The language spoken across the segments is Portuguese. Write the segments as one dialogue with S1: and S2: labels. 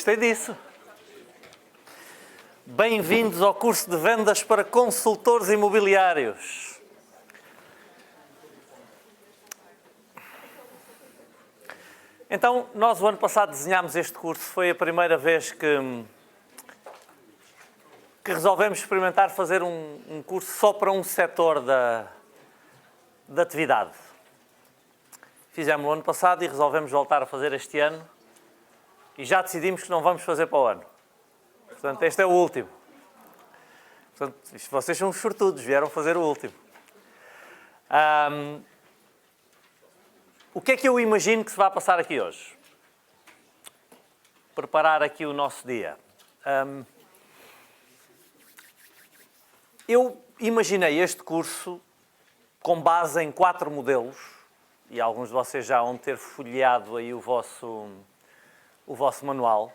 S1: Gostei disso. Bem-vindos ao curso de vendas para consultores imobiliários. Então, nós o ano passado desenhámos este curso. Foi a primeira vez que resolvemos experimentar fazer um curso só para um setor da atividade. Fizemos o ano passado e resolvemos voltar a fazer este ano. E já decidimos que não vamos fazer para o ano. Portanto, este é o último. Portanto, vocês são os sortudos, vieram fazer o último. O que é que eu imagino que se vai passar aqui hoje? Preparar aqui o nosso dia. Eu imaginei este curso com base em 4 modelos, e alguns de vocês já vão ter folheado aí o vosso manual.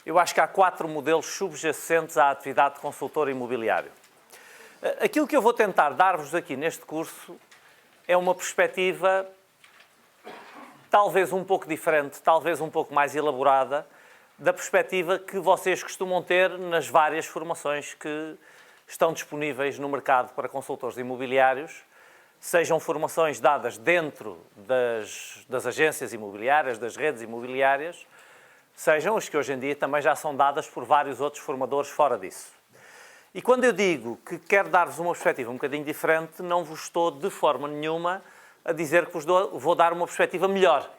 S1: Eu acho que há 4 modelos subjacentes à atividade de consultor imobiliário. Aquilo que eu vou tentar dar-vos aqui neste curso é uma perspectiva talvez um pouco diferente, talvez um pouco mais elaborada, da perspectiva que vocês costumam ter nas várias formações que estão disponíveis no mercado para consultores imobiliários, sejam formações dadas dentro das agências imobiliárias, das redes imobiliárias, sejam as que hoje em dia também já são dadas por vários outros formadores fora disso. E quando eu digo que quero dar-vos uma perspectiva um bocadinho diferente, não vos estou de forma nenhuma a dizer que vou dar uma perspectiva melhor.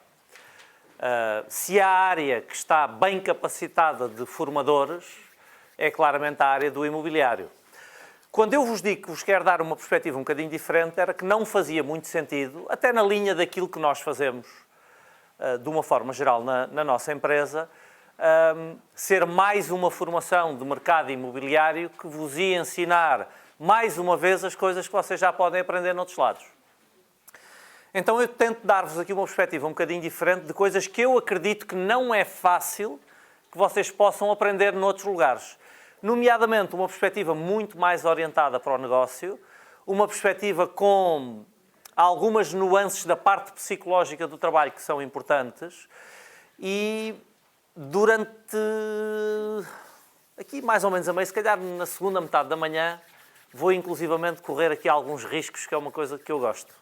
S1: Se a área que está bem capacitada de formadores é claramente a área do imobiliário. Quando eu vos digo que vos quero dar uma perspectiva um bocadinho diferente, era que não fazia muito sentido, até na linha daquilo que nós fazemos de uma forma geral na nossa empresa, ser mais uma formação de mercado imobiliário que vos ia ensinar mais uma vez as coisas que vocês já podem aprender noutros lados. Então eu tento dar-vos aqui uma perspectiva um bocadinho diferente de coisas que eu acredito que não é fácil que vocês possam aprender noutros lugares. Nomeadamente uma perspectiva muito mais orientada para o negócio, uma perspectiva com algumas nuances da parte psicológica do trabalho que são importantes e durante, aqui mais ou menos a meio, se calhar na segunda metade da manhã, vou inclusivamente correr aqui alguns riscos, que é uma coisa que eu gosto.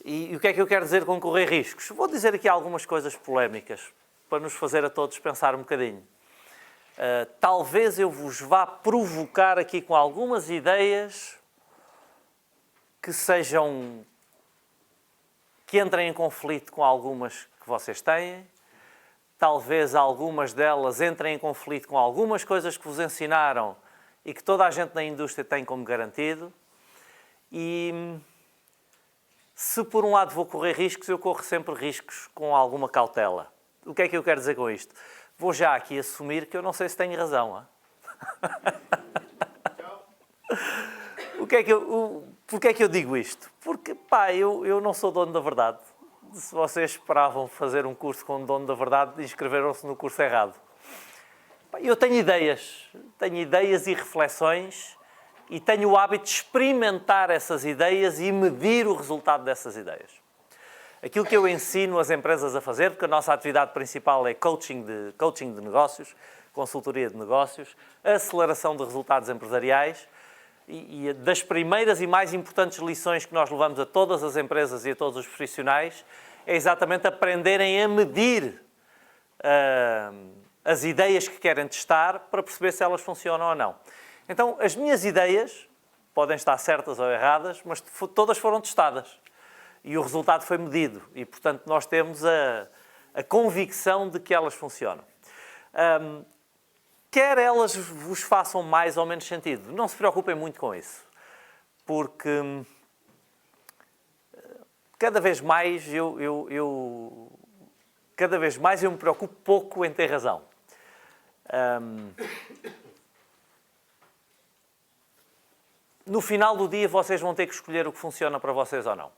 S1: E o que é que eu quero dizer com correr riscos? Vou dizer aqui algumas coisas polémicas, para nos fazer a todos pensar um bocadinho. Talvez eu vos vá provocar aqui com algumas ideias que entrem em conflito com algumas que vocês têm. Talvez algumas delas entrem em conflito com algumas coisas que vos ensinaram e que toda a gente na indústria tem como garantido. E se por um lado vou correr riscos, eu corro sempre riscos com alguma cautela. O que é que eu quero dizer com isto? Vou já aqui assumir que eu não sei se tenho razão. Porquê é que eu digo isto? Porque, eu não sou dono da verdade. Se vocês esperavam fazer um curso com o dono da verdade, inscreveram-se no curso errado. Eu tenho ideias e reflexões e tenho o hábito de experimentar essas ideias e medir o resultado dessas ideias. Aquilo que eu ensino as empresas a fazer, porque a nossa atividade principal é coaching de negócios, consultoria de negócios, aceleração de resultados empresariais, e das primeiras e mais importantes lições que nós levamos a todas as empresas e a todos os profissionais é exatamente aprenderem a medir as ideias que querem testar para perceber se elas funcionam ou não. Então, as minhas ideias podem estar certas ou erradas, mas todas foram testadas. E o resultado foi medido. E, portanto, nós temos a convicção de que elas funcionam. Quer elas vos façam mais ou menos sentido, não se preocupem muito com isso. Porque cada vez mais eu me preocupo pouco em ter razão. No final do dia, vocês vão ter que escolher o que funciona para vocês ou não.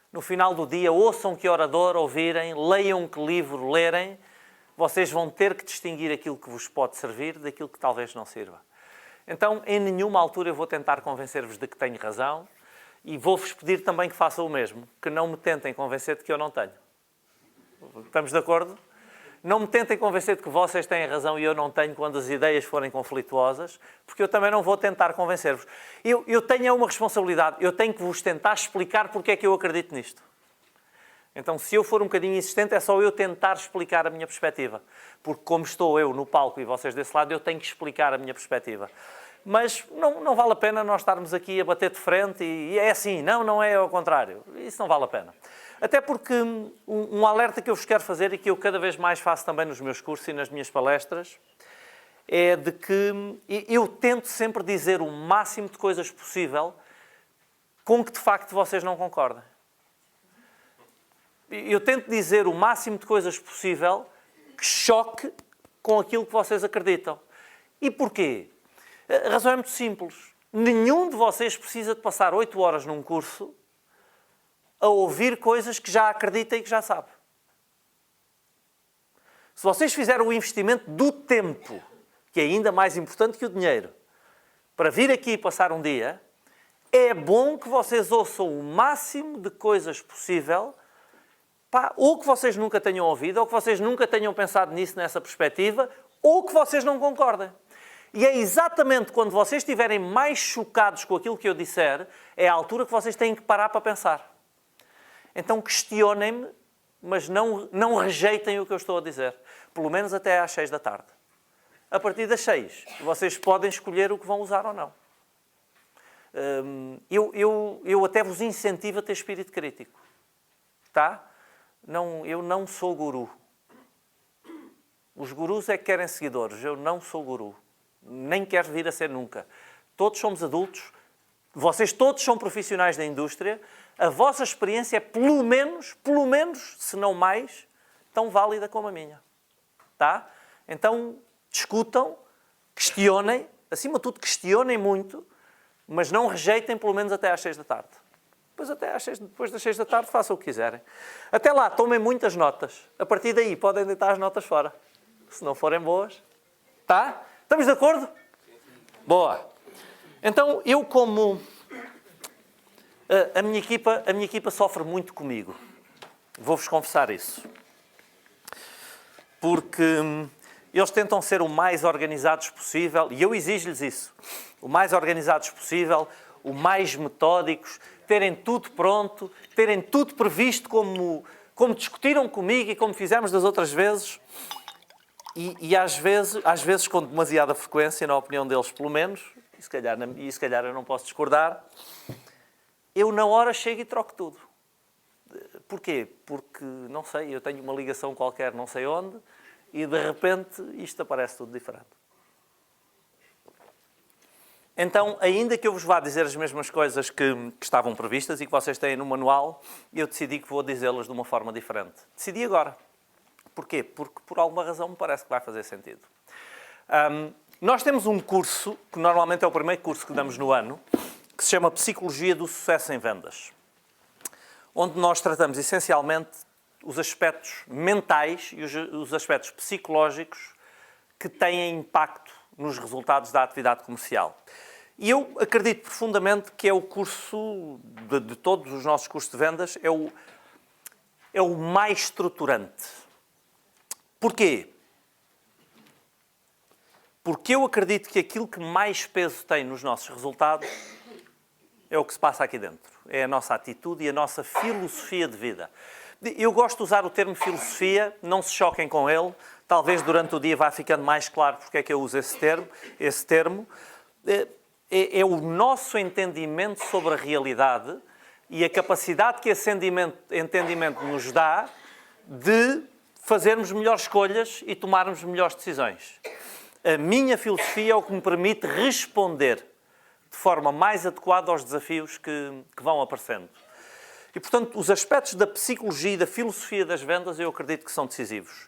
S1: No final do dia, ouçam que orador ouvirem, leiam que livro lerem, vocês vão ter que distinguir aquilo que vos pode servir daquilo que talvez não sirva. Então, em nenhuma altura eu vou tentar convencer-vos de que tenho razão e vou-vos pedir também que façam o mesmo, que não me tentem convencer de que eu não tenho. Estamos de acordo? Não me tentem convencer de que vocês têm razão e eu não tenho quando as ideias forem conflituosas, porque eu também não vou tentar convencer-vos. Eu tenho uma responsabilidade, eu tenho que vos tentar explicar porque é que eu acredito nisto. Então, se eu for um bocadinho insistente, é só eu tentar explicar a minha perspectiva. Porque como estou eu no palco e vocês desse lado, eu tenho que explicar a minha perspectiva. Mas não vale a pena nós estarmos aqui a bater de frente e é assim, não é ao contrário. Isso não vale a pena. Até porque um alerta que eu vos quero fazer e que eu cada vez mais faço também nos meus cursos e nas minhas palestras é de que eu tento sempre dizer o máximo de coisas possível com que de facto vocês não concordem. Eu tento dizer o máximo de coisas possível que choque com aquilo que vocês acreditam. E porquê? A razão é muito simples. Nenhum de vocês precisa de passar 8 horas num curso a ouvir coisas que já acredita e que já sabe. Se vocês fizerem o investimento do tempo, que é ainda mais importante que o dinheiro, para vir aqui e passar um dia, é bom que vocês ouçam o máximo de coisas possível, ou que vocês nunca tenham ouvido, ou que vocês nunca tenham pensado nisso nessa perspectiva, ou que vocês não concordem. E é exatamente quando vocês estiverem mais chocados com aquilo que eu disser, é a altura que vocês têm que parar para pensar. Então questionem-me, mas não rejeitem o que eu estou a dizer. Pelo menos até às 6 da tarde. A partir das 6, vocês podem escolher o que vão usar ou não. Eu até vos incentivo a ter espírito crítico. Tá? Eu não sou guru. Os gurus é que querem seguidores. Eu não sou guru. Nem quero vir a ser nunca. Todos somos adultos. Vocês todos são profissionais da indústria. A vossa experiência é pelo menos, se não mais, tão válida como a minha. Tá? Então, discutam, questionem, acima de tudo, questionem muito, mas não rejeitem pelo menos até às 6 da tarde. Depois das 6 da tarde, façam o que quiserem. Até lá, tomem muitas notas. A partir daí, podem deitar as notas fora. Se não forem boas. Tá? Estamos de acordo? Boa. Então, eu como... A minha equipa sofre muito comigo. Vou-vos confessar isso. Porque eles tentam ser o mais organizados possível, e eu exijo-lhes isso. O mais organizados possível, o mais metódicos, terem tudo pronto, terem tudo previsto como discutiram comigo e como fizemos das outras vezes. E às vezes com demasiada frequência, na opinião deles pelo menos, e se calhar eu não posso discordar, eu na hora chego e troco tudo. Porquê? Porque, não sei, eu tenho uma ligação qualquer não sei onde e de repente isto aparece tudo diferente. Então, ainda que eu vos vá dizer as mesmas coisas que estavam previstas e que vocês têm no manual, eu decidi que vou dizê-las de uma forma diferente. Decidi agora. Porquê? Porque por alguma razão me parece que vai fazer sentido. Nós temos um curso, que normalmente é o primeiro curso que damos no ano, que se chama Psicologia do Sucesso em Vendas, onde nós tratamos essencialmente os aspectos mentais e os aspectos psicológicos que têm impacto nos resultados da atividade comercial. E eu acredito profundamente que é o curso, de todos os nossos cursos de vendas, é o mais estruturante. Porquê? Porque eu acredito que aquilo que mais peso tem nos nossos resultados é o que se passa aqui dentro. É a nossa atitude e a nossa filosofia de vida. Eu gosto de usar o termo filosofia, não se choquem com ele. Talvez durante o dia vá ficando mais claro porque é que eu uso esse termo. É o nosso entendimento sobre a realidade e a capacidade que esse entendimento nos dá de fazermos melhores escolhas e tomarmos melhores decisões. A minha filosofia é o que me permite responder de forma mais adequada aos desafios que vão aparecendo. E, portanto, os aspectos da psicologia e da filosofia das vendas eu acredito que são decisivos.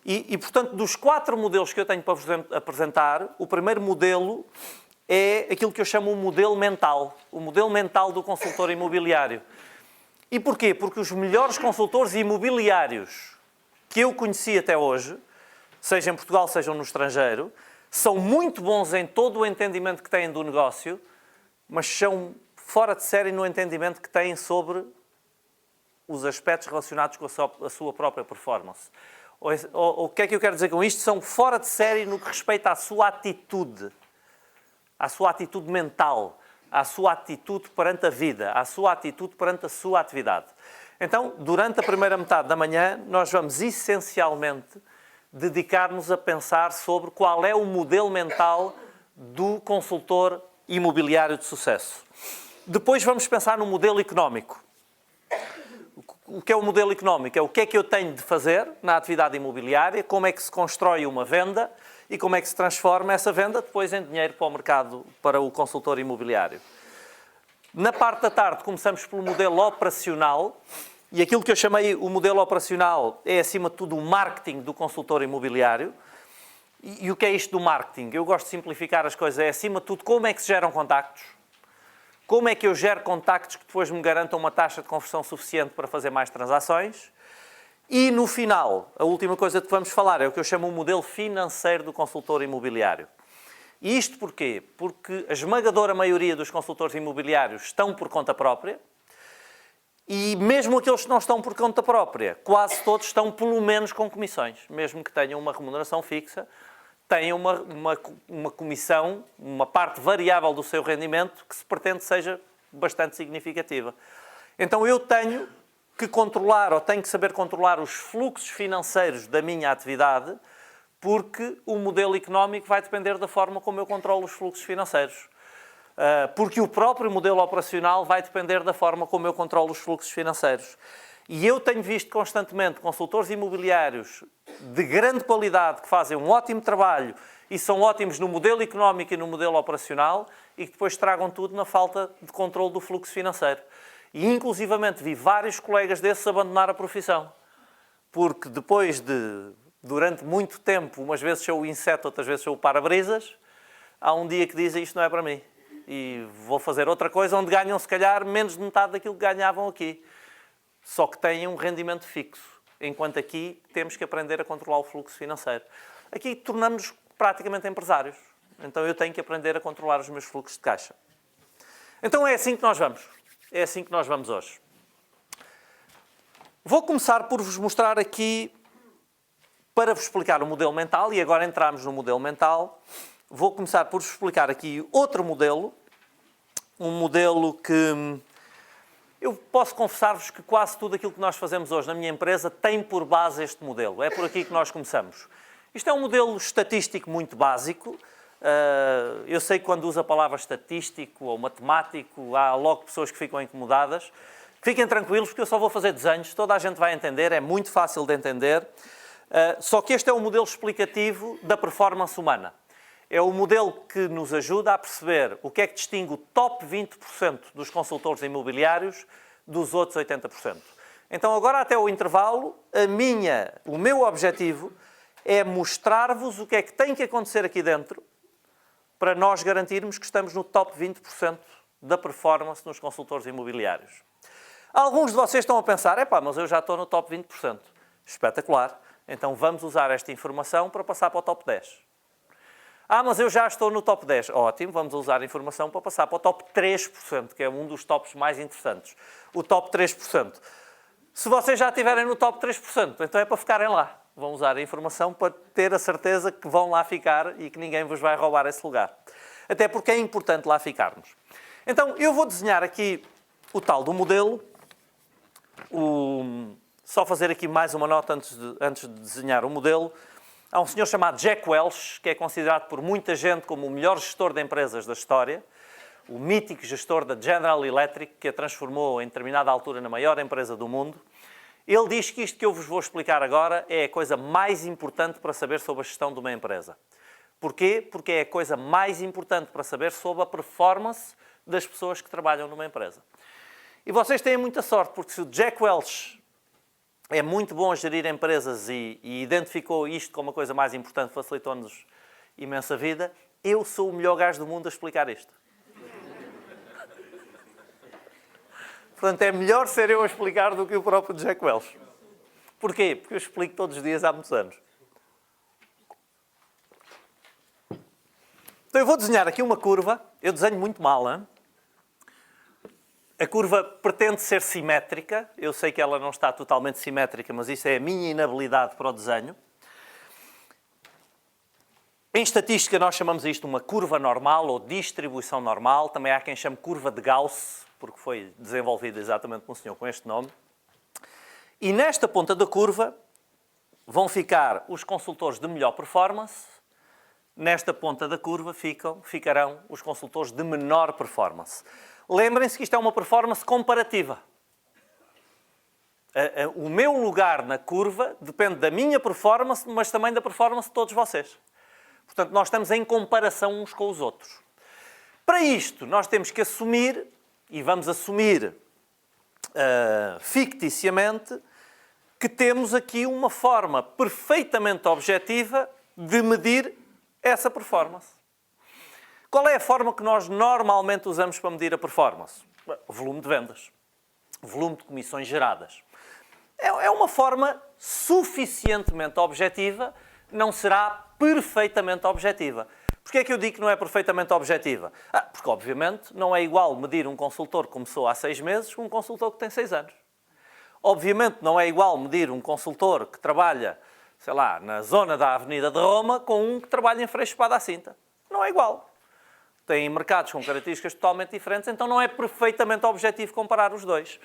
S1: E, portanto, dos 4 modelos que eu tenho para vos apresentar, o primeiro modelo é aquilo que eu chamo o modelo mental do consultor imobiliário. E porquê? Porque os melhores consultores imobiliários que eu conheci até hoje, seja em Portugal, seja no estrangeiro, são muito bons em todo o entendimento que têm do negócio, mas são fora de série no entendimento que têm sobre os aspectos relacionados com a sua própria performance. O que é que eu quero dizer com isto? São fora de série no que respeita à sua atitude mental, à sua atitude perante a vida, à sua atitude perante a sua atividade. Então, durante a primeira metade da manhã, nós vamos essencialmente dedicar-nos a pensar sobre qual é o modelo mental do consultor imobiliário de sucesso. Depois vamos pensar no modelo económico. O que é o modelo económico? É o que é que eu tenho de fazer na atividade imobiliária, como é que se constrói uma venda e como é que se transforma essa venda depois em dinheiro para o mercado, para o consultor imobiliário. Na parte da tarde começamos pelo modelo operacional e aquilo que eu chamei o modelo operacional é, acima de tudo, o marketing do consultor imobiliário. E o que é isto do marketing? Eu gosto de simplificar as coisas. É, acima de tudo, como é que se geram contactos? Como é que eu gero contactos que depois me garantam uma taxa de conversão suficiente para fazer mais transações? E, no final, a última coisa que vamos falar é o que eu chamo o modelo financeiro do consultor imobiliário. E isto porquê? Porque a esmagadora maioria dos consultores imobiliários estão por conta própria e mesmo aqueles que não estão por conta própria, quase todos estão pelo menos com comissões. Mesmo que tenham uma remuneração fixa, têm uma comissão, uma parte variável do seu rendimento que se pretende seja bastante significativa. Então eu tenho que controlar, ou tenho que saber controlar os fluxos financeiros da minha atividade, porque o modelo económico vai depender da forma como eu controlo os fluxos financeiros. Porque o próprio modelo operacional vai depender da forma como eu controlo os fluxos financeiros. E eu tenho visto constantemente consultores imobiliários de grande qualidade que fazem um ótimo trabalho e são ótimos no modelo económico e no modelo operacional e que depois tragam tudo na falta de controle do fluxo financeiro. E, inclusivamente, vi vários colegas desses abandonar a profissão. Porque depois de, durante muito tempo, umas vezes sou o inseto, outras vezes sou o para-brisas, há um dia que dizem isto não é para mim. E vou fazer outra coisa onde ganham, se calhar, menos de metade daquilo que ganhavam aqui. Só que têm um rendimento fixo. Enquanto aqui temos que aprender a controlar o fluxo financeiro. Aqui tornamos-nos praticamente empresários. Então eu tenho que aprender a controlar os meus fluxos de caixa. Então é assim que nós vamos. É assim que nós vamos hoje. Vou começar por vos mostrar aqui, para vos explicar o modelo mental, e agora entramos no modelo mental, vou começar por vos explicar aqui outro modelo, um modelo que eu posso confessar-vos que quase tudo aquilo que nós fazemos hoje na minha empresa tem por base este modelo. É por aqui que nós começamos. Isto é um modelo estatístico muito básico. Eu sei que quando uso a palavra estatístico ou matemático, há logo pessoas que ficam incomodadas. Fiquem tranquilos, porque eu só vou fazer desenhos, toda a gente vai entender, é muito fácil de entender. Só que este é um modelo explicativo da performance humana. É o modelo que nos ajuda a perceber o que é que distingue o top 20% dos consultores imobiliários dos outros 80%. Então, agora até o intervalo, o meu objetivo é mostrar-vos o que é que tem que acontecer aqui dentro para nós garantirmos que estamos no top 20% da performance nos consultores imobiliários. Alguns de vocês estão a pensar, mas eu já estou no top 20%. Espetacular. Então vamos usar esta informação para passar para o top 10%. Mas eu já estou no top 10%. Ótimo, vamos usar a informação para passar para o top 3%, que é um dos tops mais interessantes. O top 3%. Se vocês já estiverem no top 3%, então é para ficarem lá. Vão usar a informação para ter a certeza que vão lá ficar e que ninguém vos vai roubar esse lugar. Até porque é importante lá ficarmos. Então, eu vou desenhar aqui o tal do modelo. Só fazer aqui mais uma nota antes de desenhar o modelo. Há um senhor chamado Jack Welch, que é considerado por muita gente como o melhor gestor de empresas da história, o mítico gestor da General Electric, que a transformou em determinada altura na maior empresa do mundo. Ele diz que isto que eu vos vou explicar agora é a coisa mais importante para saber sobre a gestão de uma empresa. Porquê? Porque é a coisa mais importante para saber sobre a performance das pessoas que trabalham numa empresa. E vocês têm muita sorte, porque se o Jack Welch é muito bom a gerir empresas e identificou isto como a coisa mais importante, facilitou-nos imensa vida, eu sou o melhor gajo do mundo a explicar isto. Portanto, é melhor ser eu a explicar do que o próprio Jack Welch. Porquê? Porque eu explico todos os dias há muitos anos. Então eu vou desenhar aqui uma curva. Eu desenho muito mal, hein? A curva pretende ser simétrica. Eu sei que ela não está totalmente simétrica, mas isso é a minha inabilidade para o desenho. Em estatística, nós chamamos isto uma curva normal ou distribuição normal. Também há quem chame curva de Gauss, porque foi desenvolvida exatamente por um senhor com este nome. E nesta ponta da curva vão ficar os consultores de melhor performance. Nesta ponta da curva ficarão os consultores de menor performance. Lembrem-se que isto é uma performance comparativa. O meu lugar na curva depende da minha performance, mas também da performance de todos vocês. Portanto, nós estamos em comparação uns com os outros. Para isto, nós temos que assumir, e vamos assumir ficticiamente, que temos aqui uma forma perfeitamente objetiva de medir essa performance. Qual é a forma que nós normalmente usamos para medir a performance? O volume de vendas. O volume de comissões geradas. É uma forma suficientemente objetiva, não será perfeitamente objetiva. Porquê é que eu digo que não é perfeitamente objetiva? Porque, obviamente, não é igual medir um consultor que começou há 6 meses com um consultor que tem 6 anos. Obviamente, não é igual medir um consultor que trabalha, sei lá, na zona da Avenida de Roma com um que trabalha em Freixo Espada à Cinta. Não é igual. Têm mercados com características totalmente diferentes, então não é perfeitamente objetivo comparar os dois.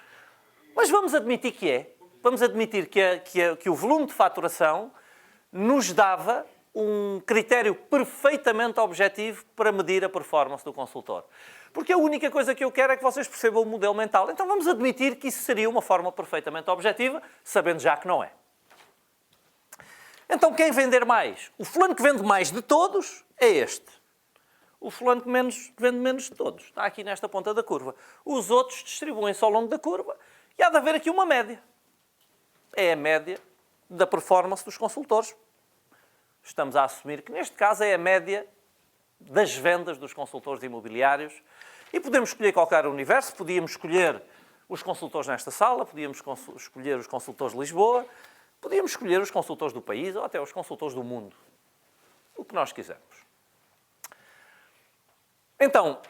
S1: Mas vamos admitir que é. Vamos admitir que o volume de faturação nos dava um critério perfeitamente objetivo para medir a performance do consultor. Porque a única coisa que eu quero é que vocês percebam o modelo mental. Então vamos admitir que isso seria uma forma perfeitamente objetiva, sabendo já que não é. Então quem vender mais? O fulano que vende mais de todos é este. O fulano que vende menos de todos está aqui nesta ponta da curva. Os outros distribuem-se ao longo da curva e há de haver aqui uma média. É a média da performance dos consultores. Estamos a assumir que, neste caso, é a média das vendas dos consultores imobiliários. E podemos escolher qualquer universo. Podíamos escolher os consultores nesta sala, podíamos escolher os consultores de Lisboa, podíamos escolher os consultores do país ou até os consultores do mundo. O que nós quisermos. Então,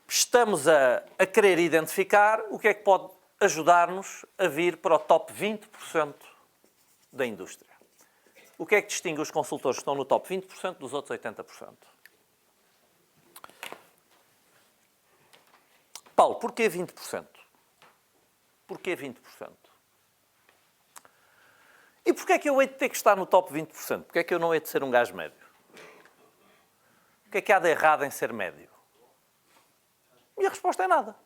S1: estamos a querer identificar o que é que pode ajudar-nos a vir para o top 20% da indústria. O que é que distingue os consultores que estão no top 20% dos outros 80%? Paulo, porquê 20%? Porquê 20%? E porquê é que eu hei de ter que estar no top 20%? Porquê é que eu não hei de ser um gajo médio? O que é que há de errado em ser médio? E a resposta é nada.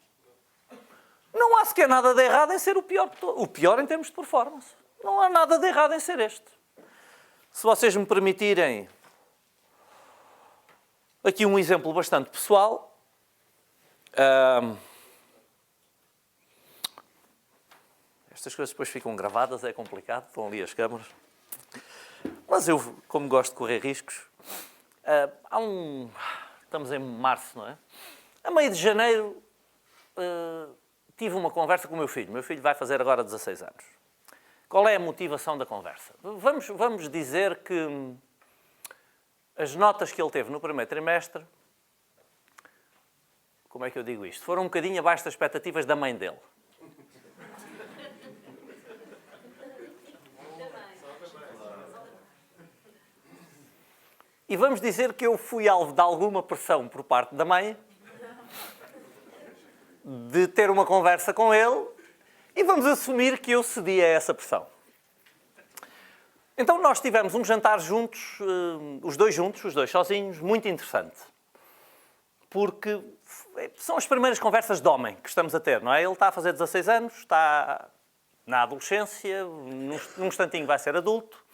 S1: Não há sequer nada de errado em ser o pior de todos. O pior em termos de performance. Não há nada de errado em ser este. Se vocês me permitirem aqui um exemplo bastante pessoal. Estas coisas depois ficam gravadas, é complicado, estão ali as câmaras. Mas eu, como gosto de correr riscos, estamos em março, não é? A meio de janeiro tive uma conversa com o meu filho. O meu filho vai fazer agora 16 anos. Qual é a motivação da conversa? Vamos dizer que as notas que ele teve no primeiro trimestre, como é que eu digo isto? Foram um bocadinho abaixo das expectativas da mãe dele. E vamos dizer que eu fui alvo de alguma pressão por parte da mãe de ter uma conversa com ele e vamos assumir que eu cedi a essa pressão. Então nós tivemos um jantar juntos, os dois sozinhos, muito interessante. Porque são as primeiras conversas de homem que estamos a ter, não é? Ele está a fazer 16 anos, está na adolescência, num instantinho vai ser adulto.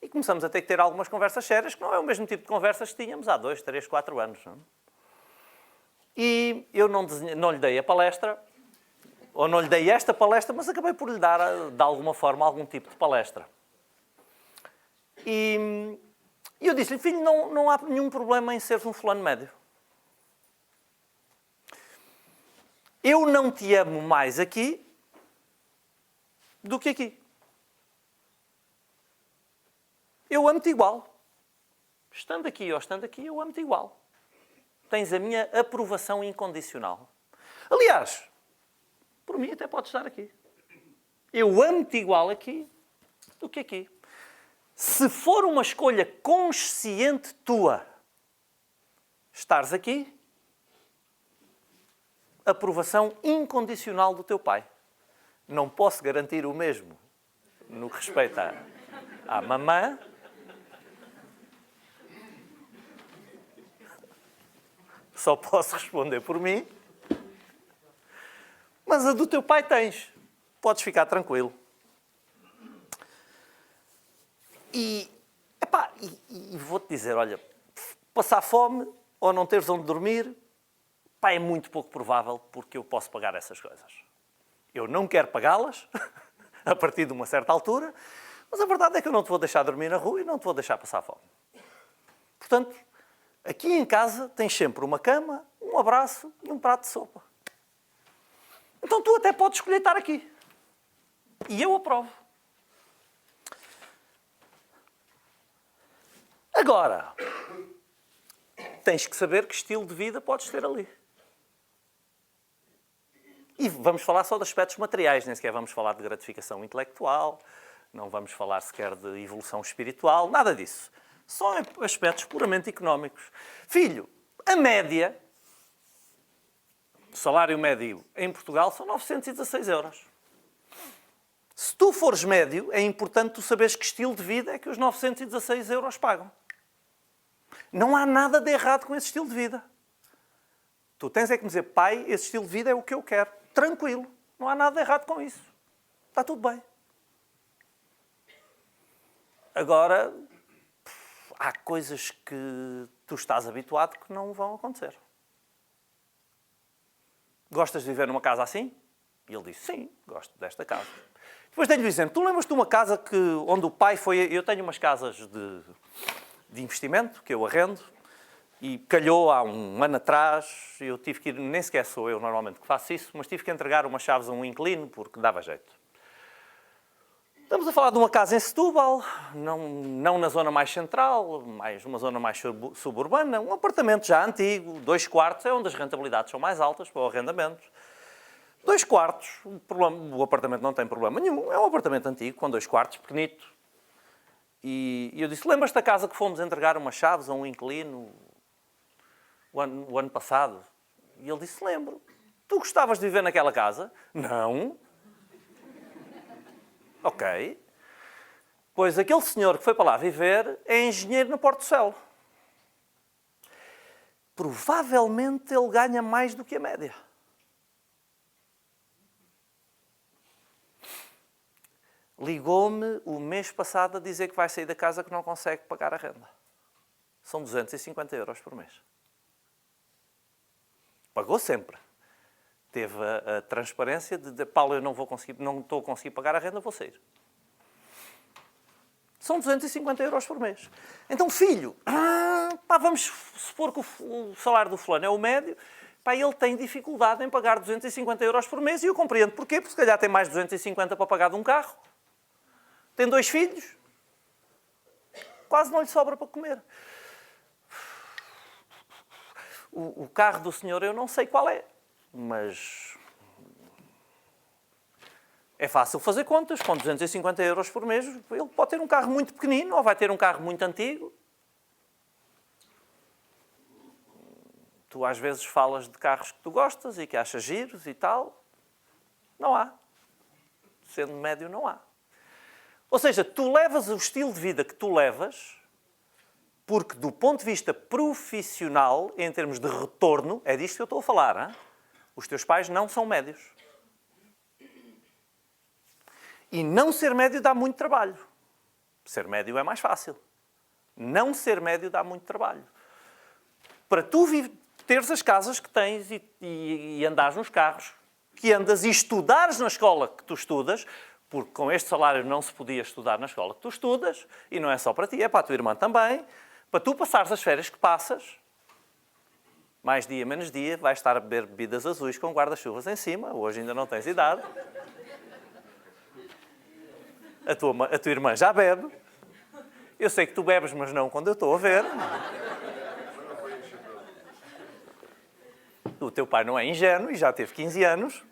S1: E começamos a ter que ter algumas conversas sérias, que não é o mesmo tipo de conversas que tínhamos há 2, 3, 4 anos. Não é? E eu não lhe dei a palestra, ou não lhe dei esta palestra, mas acabei por lhe dar, de alguma forma, algum tipo de palestra. E eu disse-lhe, filho, não há nenhum problema em seres um fulano médio. Eu não te amo mais aqui do que aqui. Eu amo-te igual. Estando aqui ou estando aqui, eu amo-te igual. Tens a minha aprovação incondicional. Aliás, por mim até pode estar aqui. Eu amo-te igual aqui do que aqui. Se for uma escolha consciente tua, estares aqui, aprovação incondicional do teu pai. Não posso garantir o mesmo no que respeita à mamã. Só posso responder por mim. Mas a do teu pai tens. Podes ficar tranquilo. E vou-te dizer, olha, passar fome ou não teres onde dormir, pá, é muito pouco provável porque eu posso pagar essas coisas. Eu não quero pagá-las a partir de uma certa altura, mas a verdade é que eu não te vou deixar dormir na rua e não te vou deixar passar fome. Portanto, aqui em casa tens sempre uma cama, um abraço e um prato de sopa. Então tu até podes escolher estar aqui. E eu aprovo. Agora, tens que saber que estilo de vida podes ter ali. E vamos falar só de aspectos materiais, nem sequer vamos falar de gratificação intelectual, não vamos falar sequer de evolução espiritual, nada disso. Só aspectos puramente económicos. Filho, a média, o salário médio em Portugal são 916 euros. Se tu fores médio, é importante tu saberes que estilo de vida é que os 916 euros pagam. Não há nada de errado com esse estilo de vida. Tu tens é que me dizer, pai, esse estilo de vida é o que eu quero. Tranquilo. Não há nada de errado com isso. Está tudo bem. Agora, há coisas que tu estás habituado que não vão acontecer. Gostas de viver numa casa assim? E ele disse, sim, gosto desta casa. Depois tenho-lhe dizendo, tu lembras-te de uma casa onde o pai foi... Eu tenho umas casas de investimento que eu arrendo e calhou há um ano atrás, eu tive que ir, nem sequer sou eu normalmente que faço isso, mas tive que entregar umas chaves a um inquilino porque dava jeito. Estamos a falar de uma casa em Setúbal, não na zona mais central, uma zona mais suburbana, um apartamento já antigo, 2 quartos, é onde as rentabilidades são mais altas para o arrendamento. 2 quartos, o apartamento não tem problema nenhum, é um apartamento antigo, com 2 quartos, pequenito. E eu disse, lembras-te da casa que fomos entregar umas chaves a um inquilino o ano passado? E ele disse, lembro. Tu gostavas de viver naquela casa? Não. Ok. Pois aquele senhor que foi para lá viver é engenheiro no Porto Celo. Provavelmente ele ganha mais do que a média. Ligou-me o mês passado a dizer que vai sair da casa que não consegue pagar a renda. São 250 euros por mês. Pagou sempre. Teve a transparência de dizer, Paulo, eu não estou a conseguir pagar a renda, vou sair. São 250 euros por mês. Então, filho, vamos supor que o salário do fulano é o médio, ele tem dificuldade em pagar 250 euros por mês e eu compreendo porquê, porque se calhar tem mais 250 para pagar de um carro. Tem 2 filhos, quase não lhe sobra para comer. O carro do senhor eu não sei qual é, mas é fácil fazer contas. Com 250 euros por mês, ele pode ter um carro muito pequenino ou vai ter um carro muito antigo. Tu às vezes falas de carros que tu gostas e que achas giros e tal. Não há. Sendo médio, não há. Ou seja, tu levas o estilo de vida que tu levas porque, do ponto de vista profissional, em termos de retorno, é disto que eu estou a falar. Hein? Os teus pais não são médios. E não ser médio dá muito trabalho. Ser médio é mais fácil. Não ser médio dá muito trabalho. Para tu teres as casas que tens e andares nos carros, que andas e estudares na escola que tu estudas, porque com este salário não se podia estudar na escola que tu estudas, e não é só para ti, é para a tua irmã também, para tu passares as férias que passas, mais dia, menos dia, vais estar a beber bebidas azuis com guarda-chuvas em cima, hoje ainda não tens idade. A tua irmã já bebe. Eu sei que tu bebes, mas não quando eu estou a ver. O teu pai não é ingênuo e já teve 15 anos.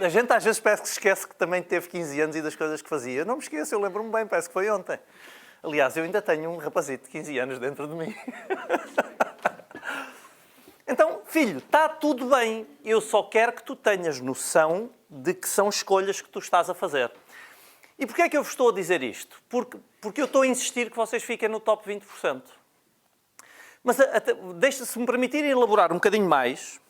S1: A gente às vezes parece que se esquece que também teve 15 anos e das coisas que fazia. Eu não me esqueço, eu lembro-me bem, parece que foi ontem. Aliás, eu ainda tenho um rapazito de 15 anos dentro de mim. Então, filho, está tudo bem. Eu só quero que tu tenhas noção de que são escolhas que tu estás a fazer. E porquê é que eu vos estou a dizer isto? Porque eu estou a insistir que vocês fiquem no top 20%. Mas deixa-se-me permitir elaborar um bocadinho mais,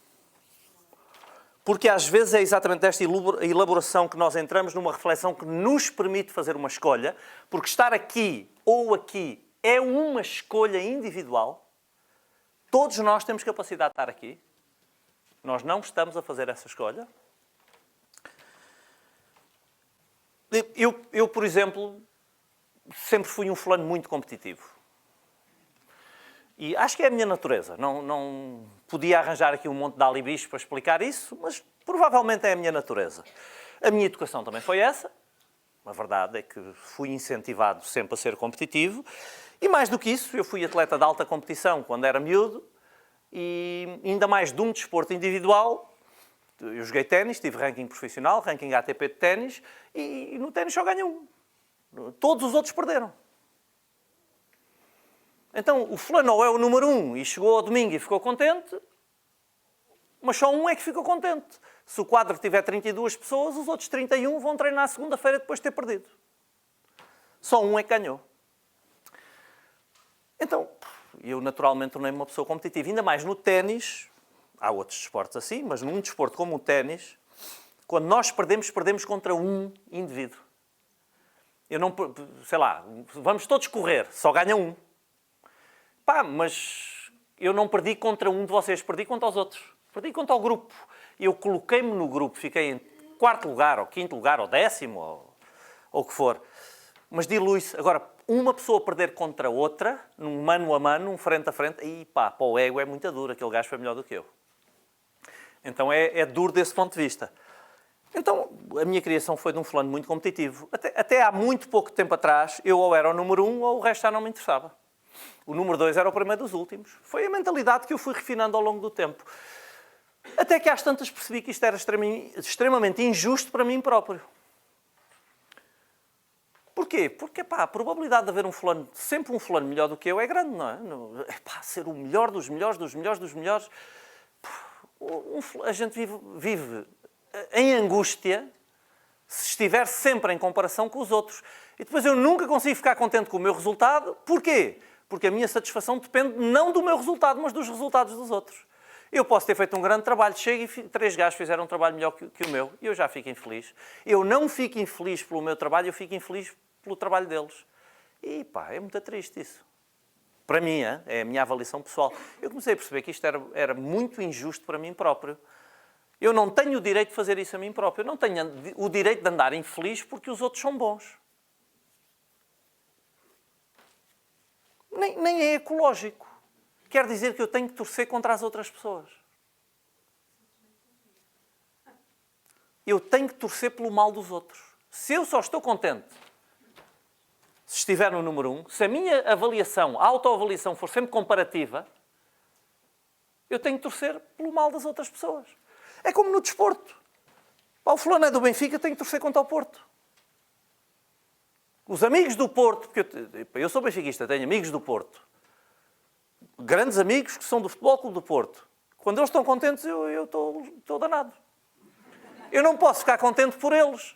S1: porque às vezes é exatamente desta elaboração que nós entramos numa reflexão que nos permite fazer uma escolha, porque estar aqui ou aqui é uma escolha individual. Todos nós temos capacidade de estar aqui. Nós não estamos a fazer essa escolha. Eu, por exemplo, sempre fui um fulano muito competitivo. E acho que é a minha natureza. Não podia arranjar aqui um monte de alibis para explicar isso, mas provavelmente é a minha natureza. A minha educação também foi essa. A verdade é que fui incentivado sempre a ser competitivo. E mais do que isso, eu fui atleta de alta competição quando era miúdo. E ainda mais de um desporto individual. Eu joguei ténis, tive ranking profissional, ranking ATP de ténis. E no ténis só ganha um. Todos os outros perderam. Então, o fulano ou é o número 1 e chegou ao domingo e ficou contente, mas só um é que ficou contente. Se o quadro tiver 32 pessoas, os outros 31 vão treinar na segunda-feira depois de ter perdido. Só um é que ganhou. Então, eu naturalmente tornei-me uma pessoa competitiva. Ainda mais no ténis, há outros desportos assim, mas num desporto como o ténis, quando nós perdemos, perdemos contra um indivíduo. Eu não, sei lá, vamos todos correr, só ganha um. Pá, mas eu não perdi contra um de vocês, perdi contra os outros. Perdi contra o grupo. Eu coloquei-me no grupo, fiquei em 4º lugar, ou 5º lugar, ou 10º, ou o que for. Mas dilui-se. Agora, uma pessoa perder contra outra, num mano a mano, um frente a frente, e pá, para o ego é muito duro, aquele gajo foi melhor do que eu. Então é duro desse ponto de vista. Então, a minha criação foi de um fulano muito competitivo. Até há muito pouco tempo atrás, eu ou era o número 1 ou o resto já não me interessava. O número 2 era o primeiro dos últimos. Foi a mentalidade que eu fui refinando ao longo do tempo. Até que às tantas percebi que isto era extremamente injusto para mim próprio. Porquê? Porque a probabilidade de haver sempre um fulano melhor do que eu é grande, não é? Ser o melhor dos melhores, dos melhores, dos melhores. A gente vive em angústia se estiver sempre em comparação com os outros. E depois eu nunca consigo ficar contente com o meu resultado. Porquê? Porque a minha satisfação depende não do meu resultado, mas dos resultados dos outros. Eu posso ter feito um grande trabalho, chego e 3 gajos fizeram um trabalho melhor que o meu, e eu já fico infeliz. Eu não fico infeliz pelo meu trabalho, eu fico infeliz pelo trabalho deles. E é muito triste isso. Para mim, é a minha avaliação pessoal. Eu comecei a perceber que isto era muito injusto para mim próprio. Eu não tenho o direito de fazer isso a mim próprio. Eu não tenho o direito de andar infeliz porque os outros são bons. Nem é ecológico. Quer dizer que eu tenho que torcer contra as outras pessoas. Eu tenho que torcer pelo mal dos outros. Se eu só estou contente se estiver no número 1, se a minha avaliação, a autoavaliação for sempre comparativa, eu tenho que torcer pelo mal das outras pessoas. É como no desporto. O fulano é do Benfica, tenho que torcer contra o Porto. Os amigos do Porto, porque eu sou benfiquista, tenho amigos do Porto, grandes amigos que são do Futebol Clube do Porto. Quando eles estão contentes, eu estou danado. Eu não posso ficar contente por eles.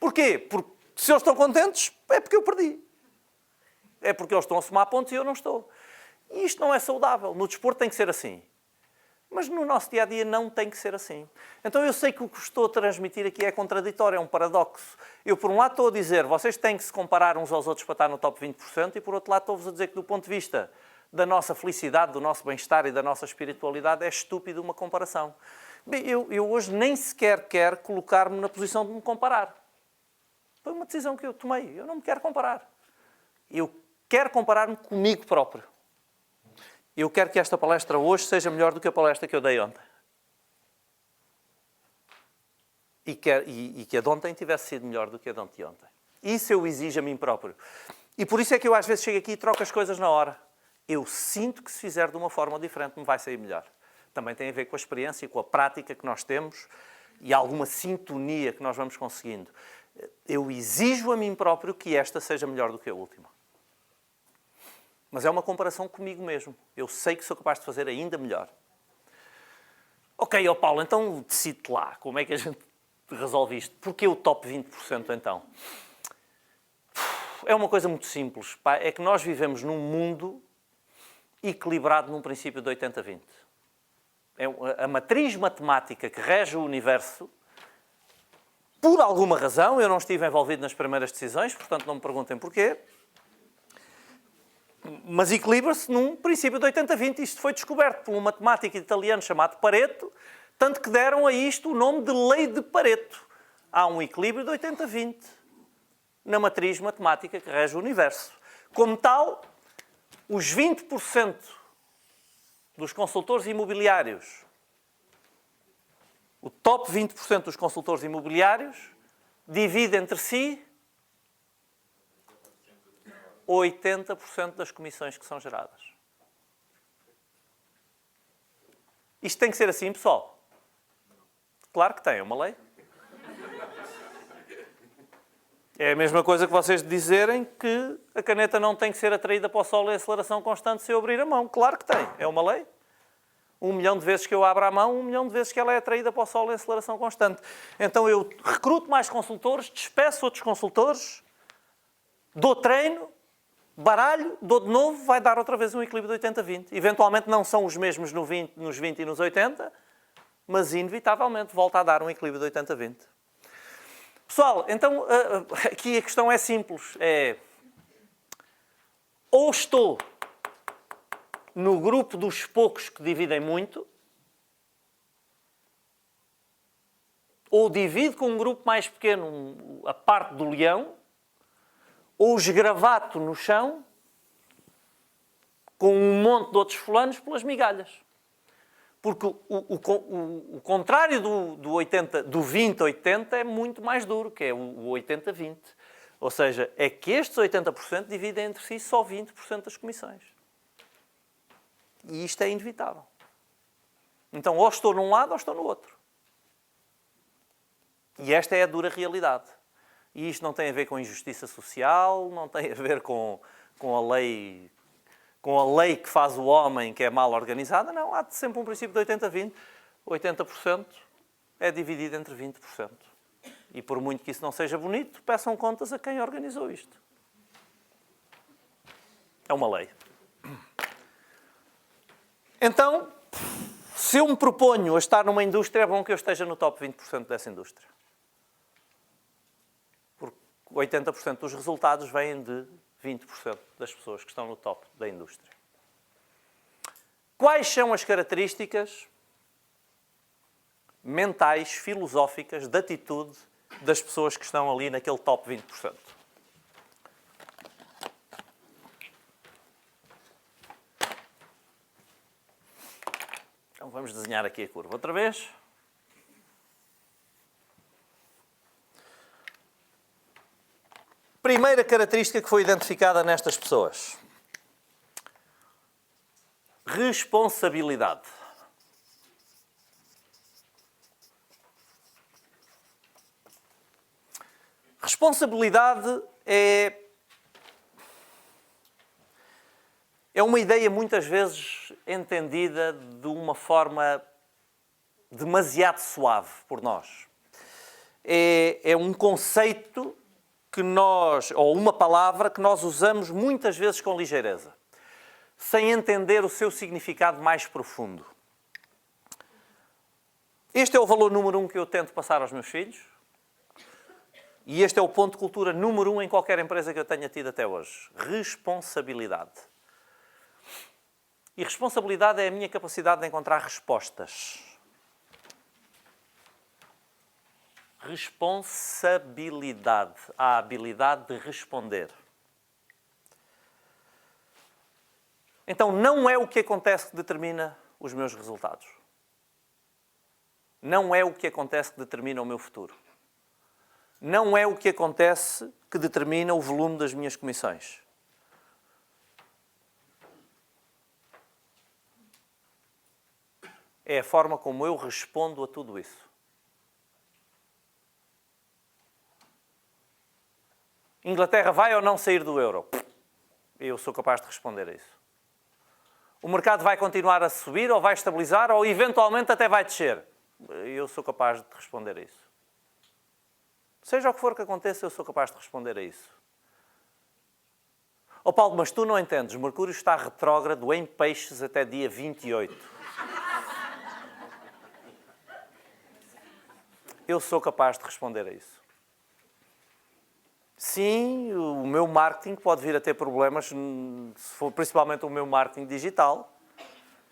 S1: Porquê? Porque se eles estão contentes, é porque eu perdi. É porque eles estão a somar pontos e eu não estou. E isto não é saudável. No desporto tem que ser assim. Mas no nosso dia-a-dia não tem que ser assim. Então eu sei que o que estou a transmitir aqui é contraditório, é um paradoxo. Eu, por um lado, estou a dizer, vocês têm que se comparar uns aos outros para estar no top 20%, e por outro lado, estou-vos a dizer que, do ponto de vista da nossa felicidade, do nosso bem-estar e da nossa espiritualidade, é estúpido uma comparação. Bem, eu hoje nem sequer quero colocar-me na posição de me comparar. Foi uma decisão que eu tomei. Eu não me quero comparar. Eu quero comparar-me comigo próprio. Eu quero que esta palestra hoje seja melhor do que a palestra que eu dei ontem. E que a de ontem tivesse sido melhor do que a de ontem. Isso eu exijo a mim próprio. E por isso é que eu às vezes chego aqui e troco as coisas na hora. Eu sinto que se fizer de uma forma diferente me vai sair melhor. também tem a ver com a experiência, com a prática que nós temos e alguma sintonia que nós vamos conseguindo. Eu exijo a mim próprio que esta seja melhor do que a última. Mas é uma comparação comigo mesmo. Eu sei que sou capaz de fazer ainda melhor. Ok, Paulo, então decide lá. Como é que a gente resolve isto? Porquê o top 20% então? É uma coisa muito simples. Pá. É que nós vivemos num mundo equilibrado num princípio de 80-20. A matriz matemática que rege o universo, por alguma razão, eu não estive envolvido nas primeiras decisões, portanto não me perguntem porquê, mas equilibra-se num princípio de 80-20. Isto foi descoberto por um matemático italiano chamado Pareto, tanto que deram a isto o nome de Lei de Pareto. Há um equilíbrio de 80-20 na matriz matemática que rege o universo. Como tal, os 20% dos consultores imobiliários, o top 20% dos consultores imobiliários, divide entre si 80% das comissões que são geradas. Isto tem que ser assim, pessoal? Claro que tem, é uma lei. É a mesma coisa que vocês dizerem que a caneta não tem que ser atraída para o solo em aceleração constante se eu abrir a mão. Claro que tem, é uma lei. 1 milhão de vezes que eu abro a mão, 1 milhão de vezes que ela é atraída para o solo em aceleração constante. Então eu recruto mais consultores, despeço outros consultores, dou treino, baralho, dou de novo, vai dar outra vez um equilíbrio de 80-20. Eventualmente não são os mesmos nos 20 e nos 80, mas inevitavelmente volta a dar um equilíbrio de 80-20. Pessoal, então aqui a questão é simples. Ou estou no grupo dos poucos que dividem muito, ou divido com um grupo mais pequeno a parte do leão, ou esgravato no chão com um monte de outros fulanos pelas migalhas. Porque o contrário do 20-80 é muito mais duro, que é o 80-20. Ou seja, é que estes 80% dividem entre si só 20% das comissões. E isto é inevitável. Então, ou estou num lado ou estou no outro. E esta é a dura realidade. E isto não tem a ver com injustiça social, não tem a ver com a lei que faz o homem que é mal organizada. Não, há sempre um princípio de 80-20. 80% é dividido entre 20%. E por muito que isso não seja bonito, peçam contas a quem organizou isto. É uma lei. Então, se eu me proponho a estar numa indústria, é bom que eu esteja no top 20% dessa indústria. Porque 80% dos resultados vêm de 20% das pessoas que estão no top da indústria. Quais são as características mentais, filosóficas, de atitude das pessoas que estão ali naquele top 20%? Então vamos desenhar aqui a curva outra vez. Primeira característica que foi identificada nestas pessoas. Responsabilidade. Responsabilidade é uma ideia muitas vezes entendida de uma forma demasiado suave por nós. É um conceito que ou uma palavra que nós usamos muitas vezes com ligeireza, sem entender o seu significado mais profundo. Este é o valor número 1 que eu tento passar aos meus filhos. E este é o ponto de cultura número 1 em qualquer empresa que eu tenha tido até hoje. Responsabilidade. E responsabilidade é a minha capacidade de encontrar respostas. Responsabilidade. A habilidade de responder. Então, não é o que acontece que determina os meus resultados. Não é o que acontece que determina o meu futuro. Não é o que acontece que determina o volume das minhas comissões. É a forma como eu respondo a tudo isso. Inglaterra vai ou não sair do euro? Eu sou capaz de responder a isso. O mercado vai continuar a subir ou vai estabilizar ou eventualmente até vai descer? Eu sou capaz de responder a isso. Seja o que for que aconteça, eu sou capaz de responder a isso. Oh Paulo, mas tu não entendes, Mercúrio está retrógrado em Peixes até dia 28. Eu sou capaz de responder a isso. Sim, o meu marketing pode vir a ter problemas, principalmente o meu marketing digital.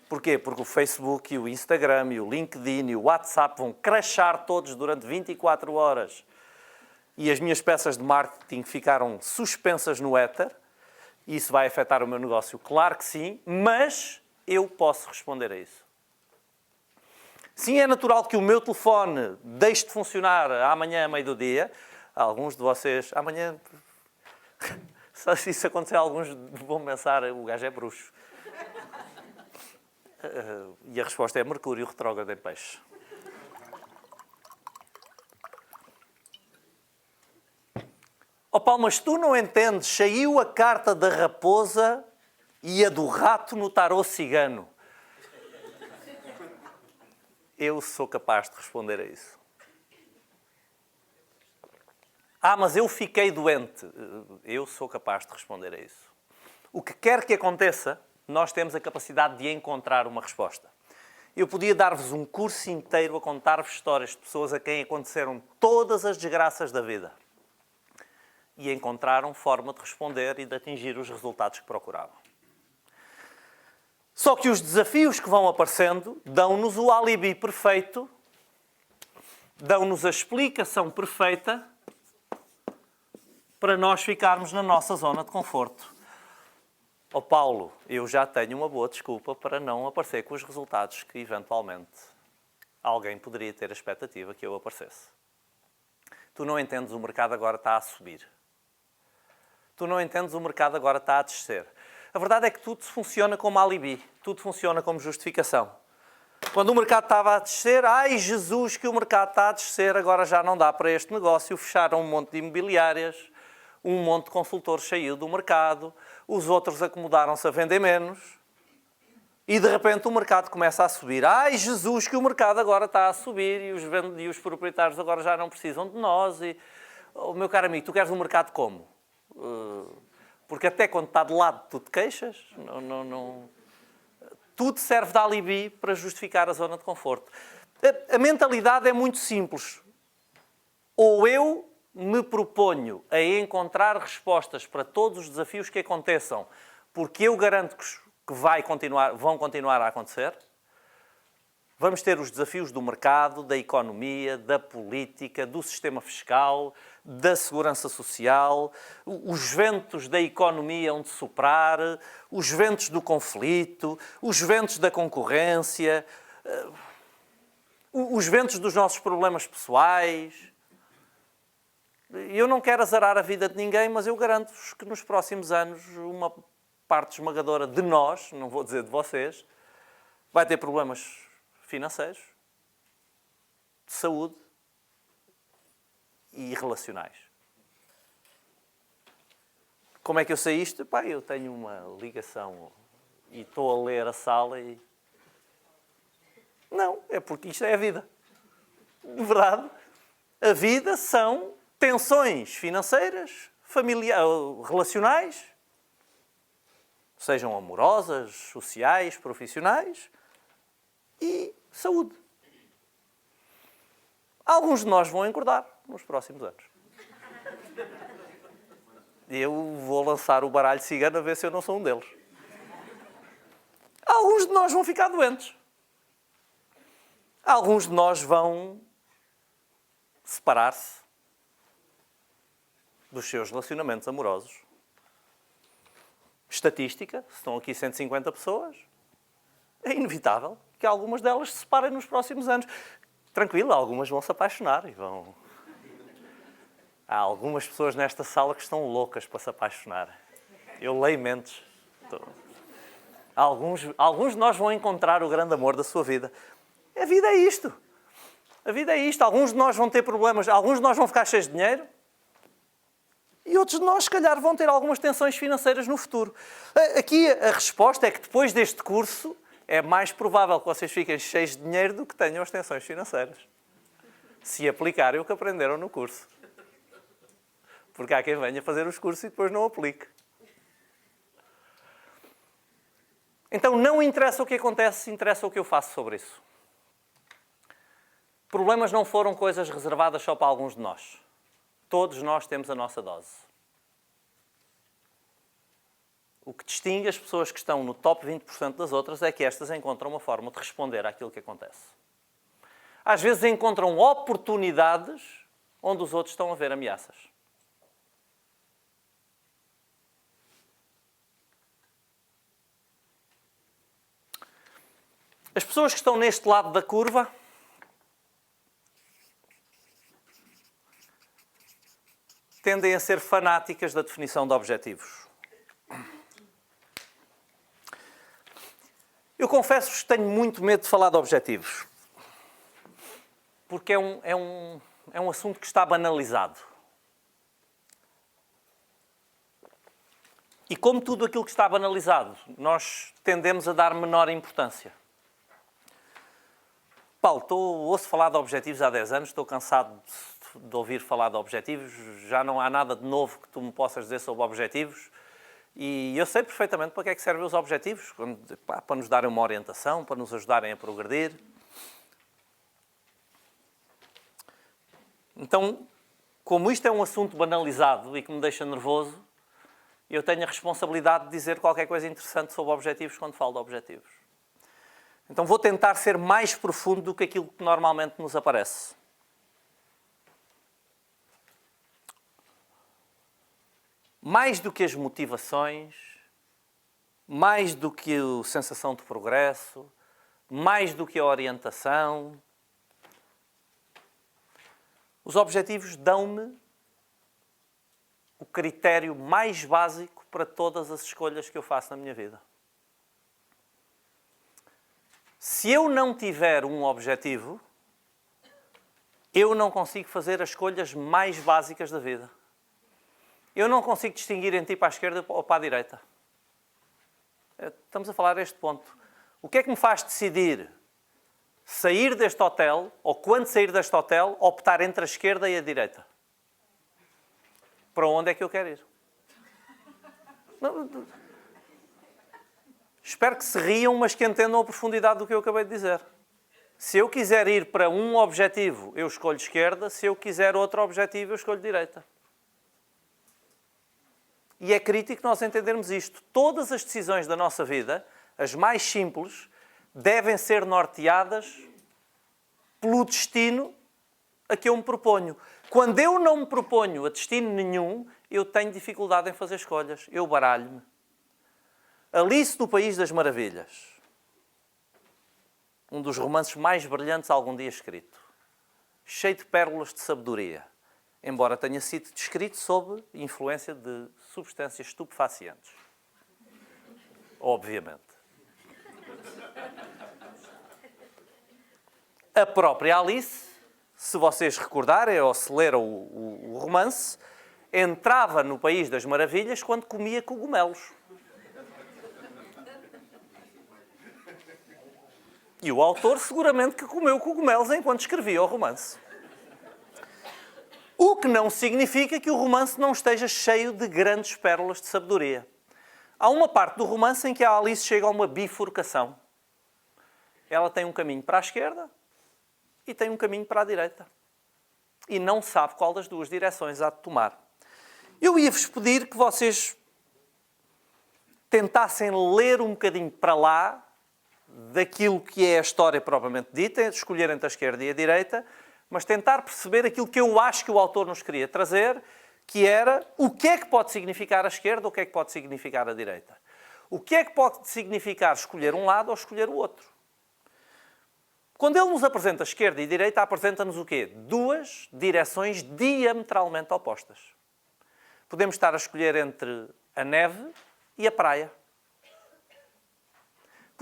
S1: Porquê? Porque o Facebook, e o Instagram, e o LinkedIn e o WhatsApp vão crashar todos durante 24 horas. E as minhas peças de marketing ficaram suspensas no éter. E isso vai afetar o meu negócio? Claro que sim, mas eu posso responder a isso. Sim, é natural que o meu telefone deixe de funcionar amanhã, a meio do dia. Alguns de vocês, amanhã, se isso acontecer, alguns vão pensar, o gajo é bruxo. E a resposta é Mercúrio retrógrado em Peixe. Oh Paulo, mas tu não entendes, saiu a carta da raposa e a do rato no tarô cigano. Eu sou capaz de responder a isso. Mas eu fiquei doente. Eu sou capaz de responder a isso. O que quer que aconteça, nós temos a capacidade de encontrar uma resposta. Eu podia dar-vos um curso inteiro a contar-vos histórias de pessoas a quem aconteceram todas as desgraças da vida. E encontraram forma de responder e de atingir os resultados que procuravam. Só que os desafios que vão aparecendo dão-nos o álibi perfeito, dão-nos a explicação perfeita para nós ficarmos na nossa zona de conforto. Oh Paulo, eu já tenho uma boa desculpa para não aparecer com os resultados que, eventualmente, alguém poderia ter a expectativa que eu aparecesse. Tu não entendes, o mercado agora está a subir. Tu não entendes, o mercado agora está a descer. A verdade é que tudo funciona como alibi, tudo funciona como justificação. Quando o mercado estava a descer, ai Jesus, que o mercado está a descer, agora já não dá para este negócio, fecharam um monte de imobiliárias, um monte de consultores saiu do mercado, os outros acomodaram-se a vender menos e de repente o mercado começa a subir. Ai Jesus, que o mercado agora está a subir e os proprietários agora já não precisam de nós. Oh, meu caro amigo, tu queres um mercado como? Porque até quando está de lado tu te queixas, tudo serve de alibi para justificar a zona de conforto. A mentalidade é muito simples. Ou eu me proponho a encontrar respostas para todos os desafios que aconteçam, porque eu garanto que vão continuar a acontecer. Vamos ter os desafios do mercado, da economia, da política, do sistema fiscal, da segurança social, os ventos da economia onde soprar, os ventos do conflito, os ventos da concorrência, os ventos dos nossos problemas pessoais. Eu não quero azarar a vida de ninguém, mas eu garanto-vos que nos próximos anos uma parte esmagadora de nós, não vou dizer de vocês, vai ter problemas financeiros, de saúde e relacionais. Como é que eu sei isto? Eu tenho uma ligação e estou a ler a sala e... Não, é porque isto é a vida. De verdade, a vida são tensões financeiras, relacionais, sejam amorosas, sociais, profissionais e saúde. Alguns de nós vão engordar nos próximos anos. Eu vou lançar o baralho cigano a ver se eu não sou um deles. Alguns de nós vão ficar doentes. Alguns de nós vão separar-se dos seus relacionamentos amorosos. Estatística, se estão aqui 150 pessoas, é inevitável que algumas delas se separem nos próximos anos. Tranquilo, algumas vão se apaixonar e vão... Há algumas pessoas nesta sala que estão loucas para se apaixonar. Eu leio mentes. Alguns de nós vão encontrar o grande amor da sua vida. A vida é isto. A vida é isto. Alguns de nós vão ter problemas, alguns de nós vão ficar cheios de dinheiro e outros de nós, se calhar, vão ter algumas tensões financeiras no futuro. Aqui a resposta é que depois deste curso é mais provável que vocês fiquem cheios de dinheiro do que tenham as tensões financeiras. Se aplicarem o que aprenderam no curso. Porque há quem venha fazer os cursos e depois não aplique. Então não interessa o que acontece, interessa o que eu faço sobre isso. Problemas não foram coisas reservadas só para alguns de nós. Todos nós temos a nossa dose. O que distingue as pessoas que estão no top 20% das outras é que estas encontram uma forma de responder àquilo que acontece. Às vezes encontram oportunidades onde os outros estão a ver ameaças. As pessoas que estão neste lado da curva tendem a ser fanáticas da definição de objetivos. Eu confesso-vos que tenho muito medo de falar de objetivos. Porque é um assunto que está banalizado. E como tudo aquilo que está banalizado, nós tendemos a dar menor importância. Paulo, ouço falar de objetivos há 10 anos, estou cansado de ouvir falar de objetivos, já não há nada de novo que tu me possas dizer sobre objetivos. E eu sei perfeitamente para que é que servem os objetivos, para nos darem uma orientação, para nos ajudarem a progredir. Então, como isto é um assunto banalizado e que me deixa nervoso, eu tenho a responsabilidade de dizer qualquer coisa interessante sobre objetivos quando falo de objetivos. Então vou tentar ser mais profundo do que aquilo que normalmente nos aparece. Mais do que as motivações, mais do que a sensação de progresso, mais do que a orientação, os objetivos dão-me o critério mais básico para todas as escolhas que eu faço na minha vida. Se eu não tiver um objetivo, eu não consigo fazer as escolhas mais básicas da vida. Eu não consigo distinguir entre ir para a esquerda ou para a direita. Estamos a falar deste ponto. O que é que me faz decidir sair deste hotel, ou quando sair deste hotel, optar entre a esquerda e a direita? Para onde é que eu quero ir? Espero que se riam, mas que entendam a profundidade do que eu acabei de dizer. Se eu quiser ir para um objetivo, eu escolho esquerda. Se eu quiser outro objetivo, eu escolho direita. E é crítico nós entendermos isto. Todas as decisões da nossa vida, as mais simples, devem ser norteadas pelo destino a que eu me proponho. Quando eu não me proponho a destino nenhum, eu tenho dificuldade em fazer escolhas. Eu baralho-me. Alice no País das Maravilhas. Um dos romances mais brilhantes algum dia escrito. Cheio de pérolas de sabedoria. Embora tenha sido descrito sob influência de substâncias estupefacientes. Obviamente. A própria Alice, se vocês recordarem ou se leram o romance, entrava no País das Maravilhas quando comia cogumelos. E o autor seguramente que comeu cogumelos enquanto escrevia o romance. O que não significa que o romance não esteja cheio de grandes pérolas de sabedoria. Há uma parte do romance em que a Alice chega a uma bifurcação. Ela tem um caminho para a esquerda e tem um caminho para a direita. E não sabe qual das duas direções há de tomar. Eu ia-vos pedir que vocês tentassem ler um bocadinho para lá daquilo que é a história propriamente dita, escolher entre a esquerda e a direita, mas tentar perceber aquilo que eu acho que o autor nos queria trazer, que era o que é que pode significar a esquerda ou o que é que pode significar a direita. O que é que pode significar escolher um lado ou escolher o outro. Quando ele nos apresenta a esquerda e a direita, apresenta-nos o quê? Duas direções diametralmente opostas. Podemos estar a escolher entre a neve e a praia.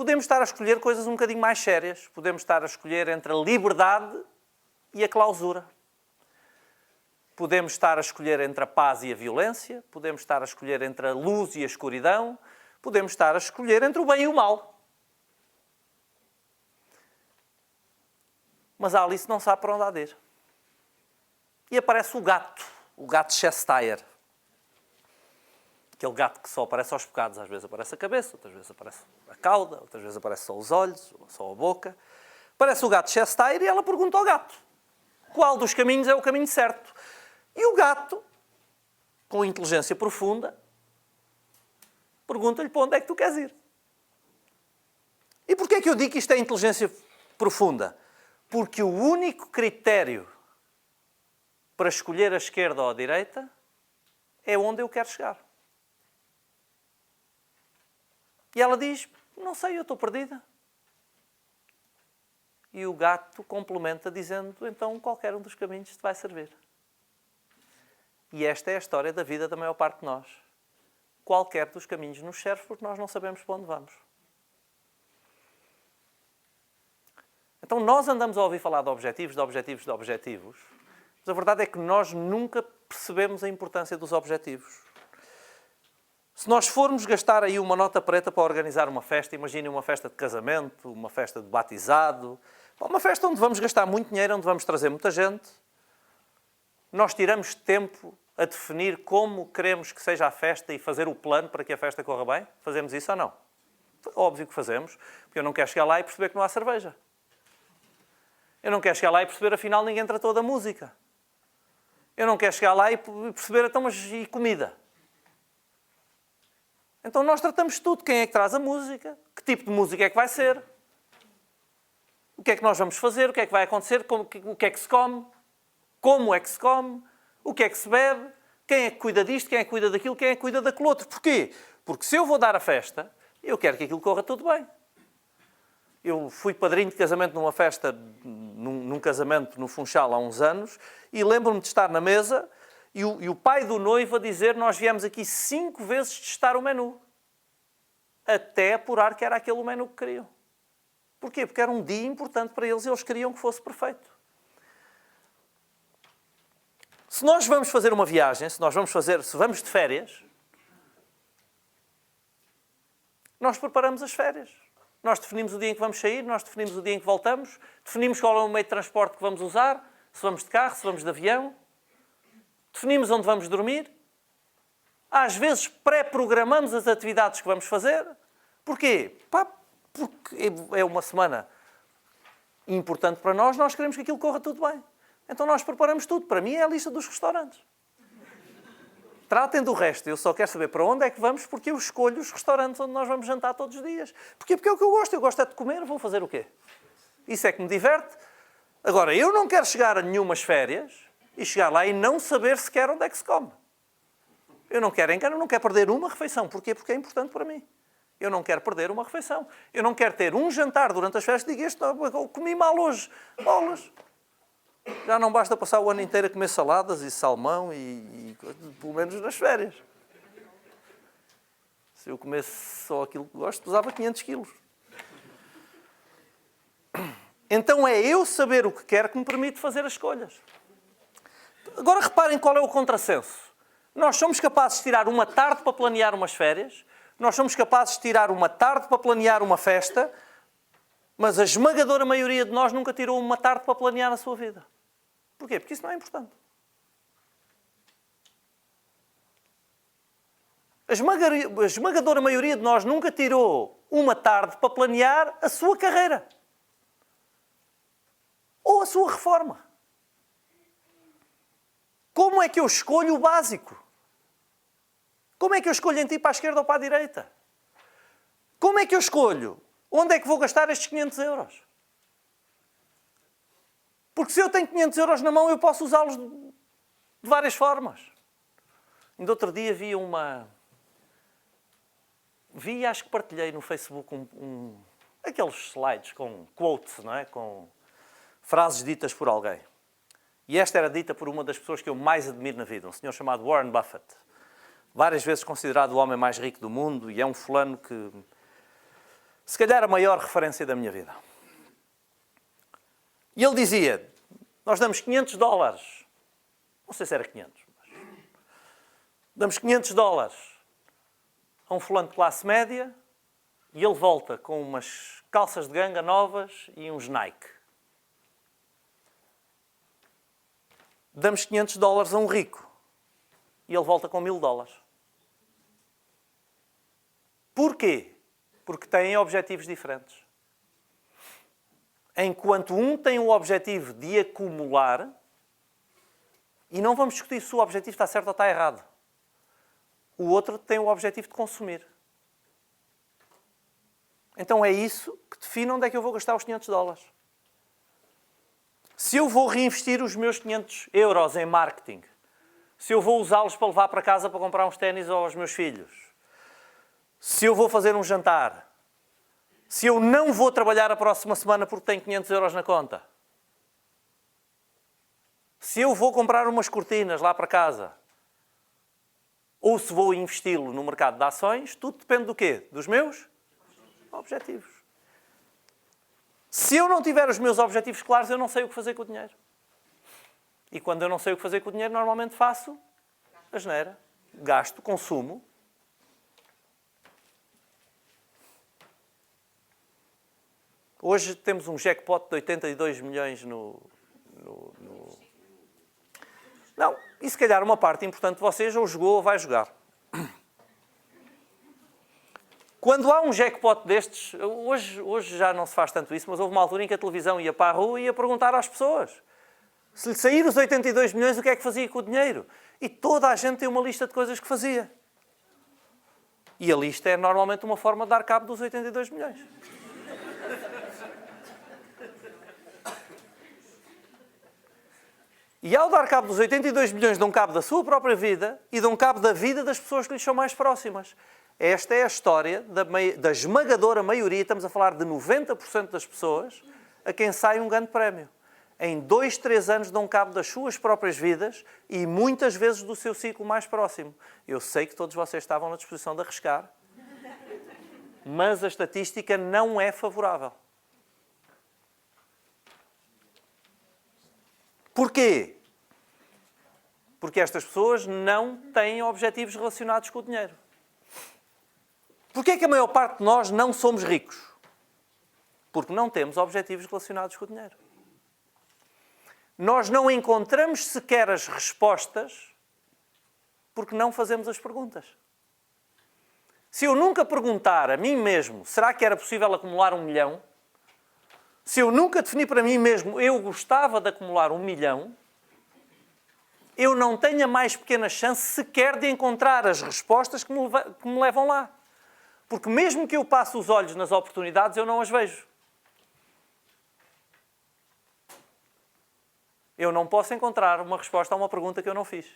S1: podemos estar a escolher coisas um bocadinho mais sérias. Podemos estar a escolher entre a liberdade e a clausura. Podemos estar a escolher entre a paz e a violência. Podemos estar a escolher entre a luz e a escuridão. Podemos estar a escolher entre o bem e o mal. Mas a Alice não sabe para onde há de ir. E aparece o gato Cheshire. Aquele gato que só aparece aos bocados. Às vezes aparece a cabeça, outras vezes aparece a cauda, outras vezes aparece só os olhos, só a boca. Aparece o gato Cheshire e ela pergunta ao gato qual dos caminhos é o caminho certo. E o gato, com inteligência profunda, pergunta-lhe para onde é que tu queres ir. E porquê é que eu digo que isto é inteligência profunda? Porque o único critério para escolher a esquerda ou a direita é onde eu quero chegar. E ela diz, não sei, eu estou perdida. E o gato complementa dizendo, então qualquer um dos caminhos te vai servir. E esta é a história da vida da maior parte de nós. Qualquer dos caminhos nos serve porque nós não sabemos para onde vamos. Então nós andamos a ouvir falar de objetivos, mas a verdade é que nós nunca percebemos a importância dos objetivos. Se nós formos gastar aí uma nota preta para organizar uma festa, imaginem uma festa de casamento, uma festa de batizado, uma festa onde vamos gastar muito dinheiro, onde vamos trazer muita gente, nós tiramos tempo a definir como queremos que seja a festa e fazer o plano para que a festa corra bem? Fazemos isso ou não? Óbvio que fazemos, porque eu não quero chegar lá e perceber que não há cerveja. Eu não quero chegar lá e perceber, afinal, ninguém tratou da música. Eu não quero chegar lá e perceber, então, mas e comida? Então nós tratamos tudo. Quem é que traz a música? Que tipo de música é que vai ser? O que é que nós vamos fazer? O que é que vai acontecer? O que é que se come? Como é que se come? O que é que se bebe? Quem é que cuida disto? Quem é que cuida daquilo? Quem é que cuida daquele outro? Porquê? Porque se eu vou dar a festa, eu quero que aquilo corra tudo bem. Eu fui padrinho de casamento numa festa, num casamento no Funchal há uns anos, e lembro-me de estar na mesa e o pai do noivo a dizer, nós viemos aqui 5 vezes testar o menu. Até apurar que era aquele o menu que queriam. Porquê? Porque era um dia importante para eles e eles queriam que fosse perfeito. Se nós vamos fazer uma viagem, se vamos de férias, nós preparamos as férias. Nós definimos o dia em que vamos sair, nós definimos o dia em que voltamos, definimos qual é o meio de transporte que vamos usar, se vamos de carro, se vamos de avião, definimos onde vamos dormir. Às vezes pré-programamos as atividades que vamos fazer. Porquê? Porque é uma semana importante para nós, nós queremos que aquilo corra tudo bem. Então nós preparamos tudo. Para mim é a lista dos restaurantes. Tratem do resto. Eu só quero saber para onde é que vamos porque eu escolho os restaurantes onde nós vamos jantar todos os dias. Porquê? Porque é o que eu gosto. Eu gosto é de comer. Vou fazer o quê? Isso é que me diverte. Agora, eu não quero chegar a nenhumas férias e chegar lá e não saber sequer onde é que se come. Eu não quero enganar, eu não quero perder uma refeição. Porquê? Porque é importante para mim. Eu não quero perder uma refeição. Eu não quero ter um jantar durante as festas e digo, eu comi mal hoje. Bolas. Já não basta passar o ano inteiro a comer saladas e salmão e pelo menos nas férias. Se eu comesse só aquilo que gosto, pesava 500 quilos. Então é eu saber o que quero que me permite fazer as escolhas. Agora reparem qual é o contrassenso. Nós somos capazes de tirar uma tarde para planear umas férias, nós somos capazes de tirar uma tarde para planear uma festa, mas a esmagadora maioria de nós nunca tirou uma tarde para planear a sua vida. Porquê? Porque isso não é importante. A esmagadora maioria de nós nunca tirou uma tarde para planear a sua carreira. Ou a sua reforma. Como é que eu escolho o básico? Como é que eu escolho em ti para a esquerda ou para a direita? Como é que eu escolho onde é que vou gastar estes 500 euros? Porque se eu tenho 500 euros na mão, eu posso usá-los de várias formas. Ainda outro dia acho que partilhei no Facebook aqueles slides com quotes, não é? Com frases ditas por alguém. E esta era dita por uma das pessoas que eu mais admiro na vida, um senhor chamado Warren Buffett. Várias vezes considerado o homem mais rico do mundo, e é um fulano que se calhar a maior referência da minha vida. E ele dizia, nós damos $500, não sei se era 500, mas damos $500 a um fulano de classe média e ele volta com umas calças de ganga novas e uns Nike. Damos $500 a um rico e ele volta com $1000. Porquê? Porque têm objetivos diferentes. Enquanto um tem o objetivo de acumular, e não vamos discutir se o objetivo está certo ou está errado. O outro tem o objetivo de consumir. Então é isso que define onde é que eu vou gastar os $500. Se eu vou reinvestir os meus €500 em marketing, se eu vou usá-los para levar para casa para comprar uns ténis aos meus filhos, se eu vou fazer um jantar, se eu não vou trabalhar a próxima semana porque tenho €500 na conta, se eu vou comprar umas cortinas lá para casa, ou se vou investi-lo no mercado de ações, tudo depende do quê? Dos meus objetivos. Se eu não tiver os meus objetivos claros, eu não sei o que fazer com o dinheiro. E quando eu não sei o que fazer com o dinheiro, normalmente faço asneira. Gasto, consumo. Hoje temos um jackpot de 82 milhões Não, e se calhar uma parte importante de vocês ou jogou ou vai jogar. Quando há um jackpot destes, hoje já não se faz tanto isso, mas houve uma altura em que a televisão ia para a rua e ia perguntar às pessoas se lhe sair os 82 milhões, o que é que fazia com o dinheiro? E toda a gente tem uma lista de coisas que fazia. E a lista é normalmente uma forma de dar cabo dos 82 milhões. E ao dar cabo dos 82 milhões, dão cabo da sua própria vida e dão cabo da vida das pessoas que lhes são mais próximas. Esta é a história da esmagadora maioria, estamos a falar de 90% das pessoas, a quem sai um grande prémio. Em 2, 3 anos dão cabo das suas próprias vidas e muitas vezes do seu ciclo mais próximo. Eu sei que todos vocês estavam na disposição de arriscar, mas a estatística não é favorável. Porquê? Porque estas pessoas não têm objetivos relacionados com o dinheiro. Porquê é que a maior parte de nós não somos ricos? Porque não temos objetivos relacionados com o dinheiro. Nós não encontramos sequer as respostas porque não fazemos as perguntas. Se eu nunca perguntar a mim mesmo, será que era possível acumular 1 milhão? Se eu nunca definir para mim mesmo, eu gostava de acumular 1 milhão, eu não tenho a mais pequena chance sequer de encontrar as respostas que me levam lá. Porque mesmo que eu passe os olhos nas oportunidades, eu não as vejo. Eu não posso encontrar uma resposta a uma pergunta que eu não fiz.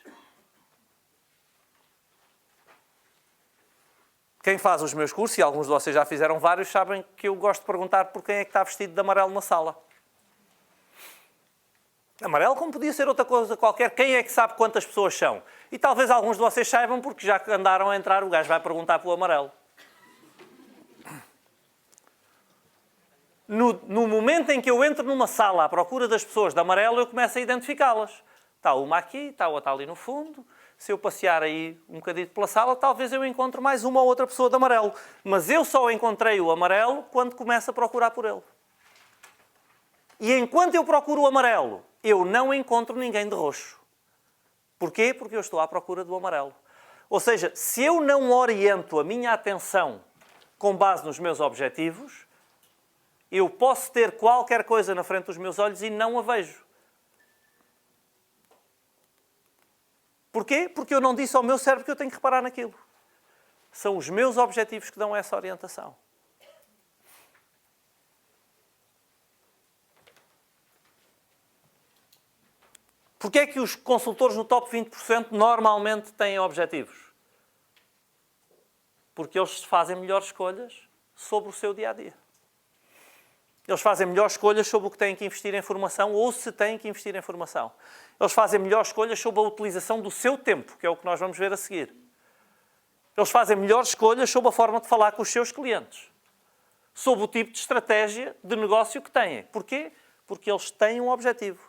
S1: Quem faz os meus cursos, e alguns de vocês já fizeram vários, sabem que eu gosto de perguntar por quem é que está vestido de amarelo na sala. Amarelo como podia ser outra coisa qualquer. Quem é que sabe quantas pessoas são? E talvez alguns de vocês saibam porque já andaram a entrar, o gajo vai perguntar pelo amarelo. No momento em que eu entro numa sala à procura das pessoas de amarelo, eu começo a identificá-las. Está uma aqui, está outra ali no fundo. Se eu passear aí um bocadinho pela sala, talvez eu encontre mais uma ou outra pessoa de amarelo. Mas eu só encontrei o amarelo quando começo a procurar por ele. E enquanto eu procuro o amarelo, eu não encontro ninguém de roxo. Porquê? Porque eu estou à procura do amarelo. Ou seja, se eu não oriento a minha atenção com base nos meus objetivos, eu posso ter qualquer coisa na frente dos meus olhos e não a vejo. Porquê? Porque eu não disse ao meu cérebro que eu tenho que reparar naquilo. São os meus objetivos que dão essa orientação. Porquê é que os consultores no top 20% normalmente têm objetivos? Porque eles fazem melhores escolhas sobre o seu dia-a-dia. Eles fazem melhores escolhas sobre o que têm que investir em formação ou se têm que investir em formação. Eles fazem melhores escolhas sobre a utilização do seu tempo, que é o que nós vamos ver a seguir. Eles fazem melhores escolhas sobre a forma de falar com os seus clientes. sob o tipo de estratégia de negócio que têm. Porquê? Porque eles têm um objetivo.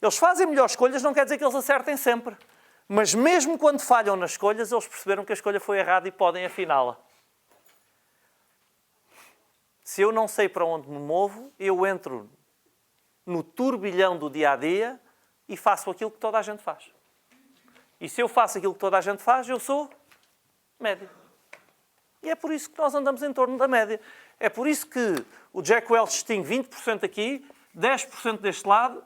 S1: Eles fazem melhores escolhas, não quer dizer que eles acertem sempre. Mas mesmo quando falham nas escolhas, eles perceberam que a escolha foi errada e podem afiná-la. Se eu não sei para onde me movo, eu entro no turbilhão do dia-a-dia e faço aquilo que toda a gente faz. E se eu faço aquilo que toda a gente faz, eu sou médio. E é por isso que nós andamos em torno da média. É por isso que o Jack Welch tem 20% aqui, 10% deste lado,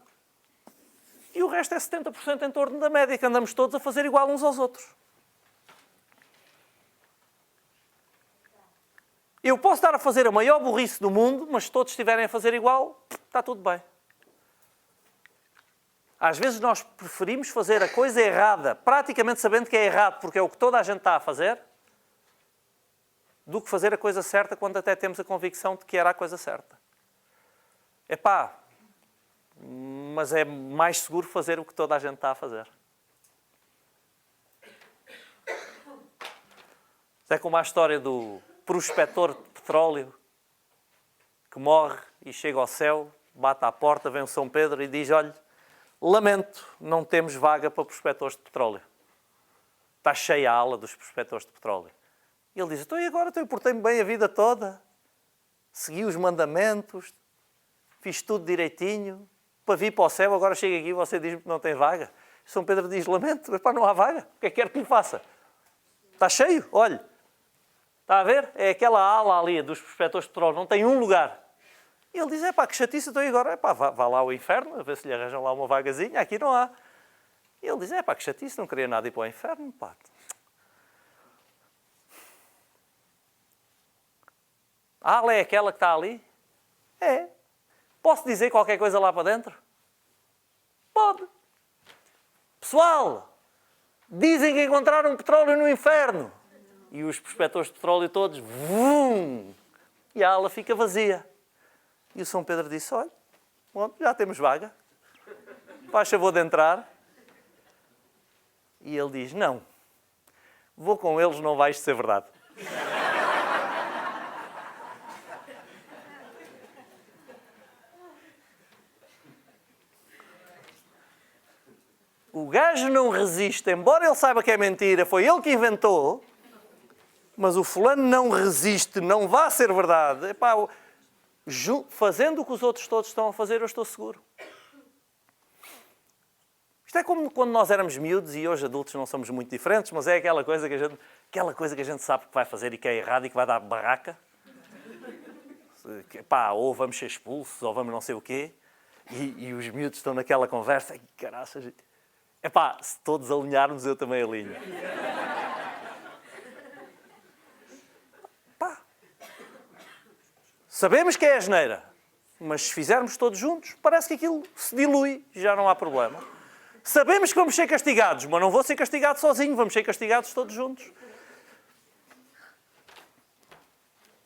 S1: e o resto é 70% em torno da média, que andamos todos a fazer igual uns aos outros. Eu posso estar a fazer a maior burrice do mundo, mas se todos estiverem a fazer igual, está tudo bem. Às vezes nós preferimos fazer a coisa errada, praticamente sabendo que é errado, porque é o que toda a gente está a fazer, do que fazer a coisa certa quando até temos a convicção de que era a coisa certa. Epá, mas é mais seguro fazer o que toda a gente está a fazer. É como a história do prospector de petróleo que morre e chega ao céu, bate à porta, vem o São Pedro e diz: olha, lamento, não temos vaga para prospectores de petróleo. Está cheia a ala dos prospectores de petróleo. E ele diz: então e agora? Eu portei-me bem a vida toda, segui os mandamentos, fiz tudo direitinho, para vir para o céu, agora chega aqui e você diz-me que não tem vaga. São Pedro diz: lamento, epá, não há vaga, o que é que quer que lhe faça? Está cheio, olhe. Está a ver? É aquela ala ali dos prospectores de petróleo, não tem um lugar. E ele diz: epá, que chatice, então agora, epá, vá lá ao inferno, a ver se lhe arranjam lá uma vagazinha, aqui não há. E ele diz: epá, que chatice, não queria nada ir para o inferno, pá. A ala é aquela que está ali? É. Posso dizer qualquer coisa lá para dentro? Pode. Pessoal, dizem que encontraram petróleo no inferno. E os prospectores de petróleo todos, vum! E a ala fica vazia. E o São Pedro disse: olha, bom, já temos vaga. Faz favor de entrar. E ele diz: não, vou com eles, não vais ser verdade. O gajo não resiste, embora ele saiba que é mentira, foi ele que inventou, mas o fulano não resiste, não vai ser verdade. Epá, fazendo o que os outros todos estão a fazer, eu estou seguro. Isto é como quando nós éramos miúdos e hoje adultos não somos muito diferentes, mas é aquela coisa que a gente sabe que vai fazer e que é errado e que vai dar barraca. Epá, ou vamos ser expulsos, ou vamos não sei o quê. E os miúdos estão naquela conversa. Caraças, epá, se todos alinharmos, eu também alinho. Pá. Sabemos que é asneira, mas se fizermos todos juntos, parece que aquilo se dilui, já não há problema. Sabemos que vamos ser castigados, mas não vou ser castigado sozinho, vamos ser castigados todos juntos.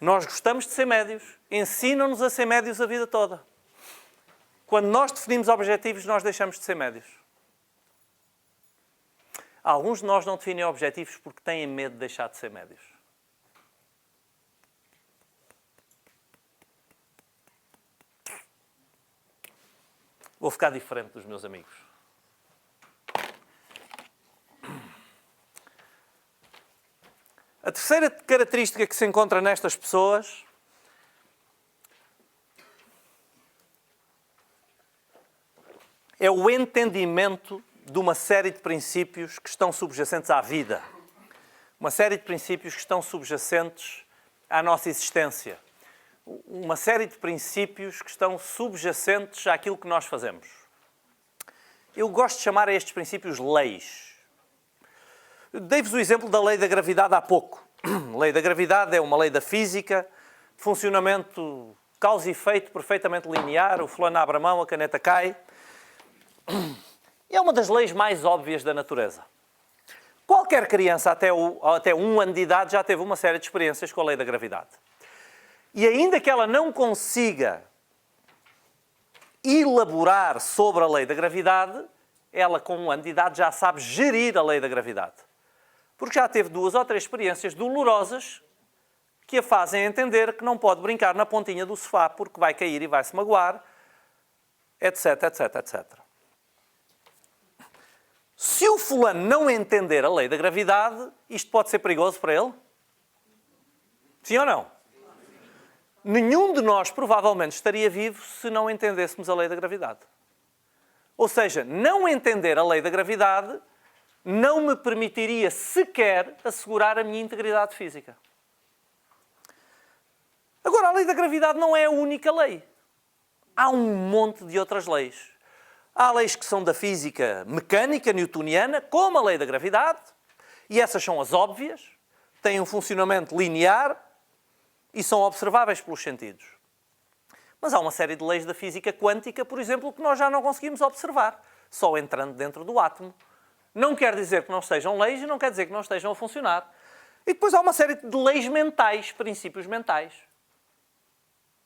S1: Nós gostamos de ser médios. Ensinam-nos a ser médios a vida toda. Quando nós definimos objetivos, nós deixamos de ser médios. Alguns de nós não definem objetivos porque têm medo de deixar de ser médios. Vou ficar diferente dos meus amigos. A terceira característica que se encontra nestas pessoas é o entendimento de uma série de princípios que estão subjacentes à vida. Uma série de princípios que estão subjacentes à nossa existência. Uma série de princípios que estão subjacentes àquilo que nós fazemos. Eu gosto de chamar a estes princípios leis. Dei-vos o exemplo da lei da gravidade há pouco. A lei da gravidade é uma lei da física, funcionamento causa e efeito perfeitamente linear, o fulano abre a mão, a caneta cai. É uma das leis mais óbvias da natureza. Qualquer criança até 1 ano de idade já teve uma série de experiências com a lei da gravidade. E ainda que ela não consiga elaborar sobre a lei da gravidade, ela com 1 ano de idade já sabe gerir a lei da gravidade. Porque já teve 2 ou 3 experiências dolorosas que a fazem entender que não pode brincar na pontinha do sofá porque vai cair e vai se magoar, etc, etc, etc. Se o fulano não entender a lei da gravidade, isto pode ser perigoso para ele? Sim ou não? Nenhum de nós provavelmente estaria vivo se não entendêssemos a lei da gravidade. Ou seja, não entender a lei da gravidade não me permitiria sequer assegurar a minha integridade física. Agora, a lei da gravidade não é a única lei. Há um monte de outras leis. Há leis que são da física mecânica newtoniana, como a lei da gravidade, e essas são as óbvias, têm um funcionamento linear e são observáveis pelos sentidos. Mas há uma série de leis da física quântica, por exemplo, que nós já não conseguimos observar, só entrando dentro do átomo. Não quer dizer que não sejam leis e não quer dizer que não estejam a funcionar. E depois há uma série de leis mentais, princípios mentais,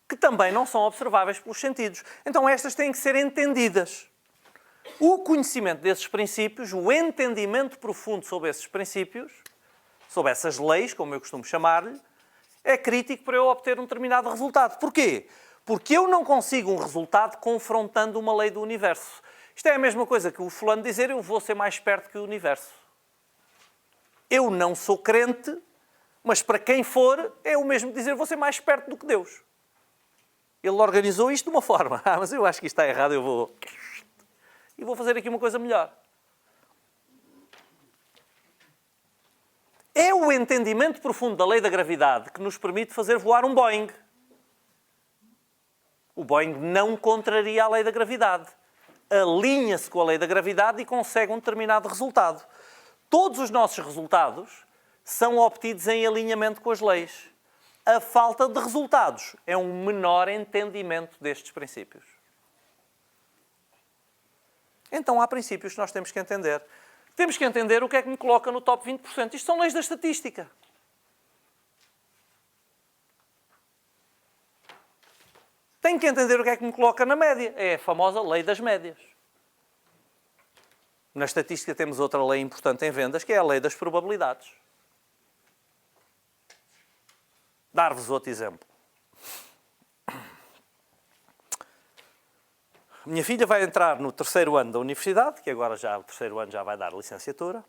S1: que também não são observáveis pelos sentidos. Então estas têm que ser entendidas. O conhecimento desses princípios, o entendimento profundo sobre esses princípios, sobre essas leis, como eu costumo chamar-lhe, é crítico para eu obter um determinado resultado. Porquê? Porque eu não consigo um resultado confrontando uma lei do universo. Isto é a mesma coisa que o fulano dizer eu vou ser mais perto que o universo. Eu não sou crente, mas para quem for, é o mesmo dizer vou ser mais perto do que Deus. Ele organizou isto de uma forma. Mas eu acho que isto está errado, eu vou fazer aqui uma coisa melhor. É o entendimento profundo da lei da gravidade que nos permite fazer voar um Boeing. O Boeing não contraria a lei da gravidade. Alinha-se com a lei da gravidade e consegue um determinado resultado. Todos os nossos resultados são obtidos em alinhamento com as leis. A falta de resultados é um menor entendimento destes princípios. Então há princípios que nós temos que entender. Temos que entender o que é que me coloca no top 20%. Isto são leis da estatística. Tenho que entender o que é que me coloca na média. É a famosa lei das médias. Na estatística temos outra lei importante em vendas, que é a lei das probabilidades. Dar-vos outro exemplo. A minha filha vai entrar no 3º ano da universidade, que agora já o 3º ano já vai dar licenciatura,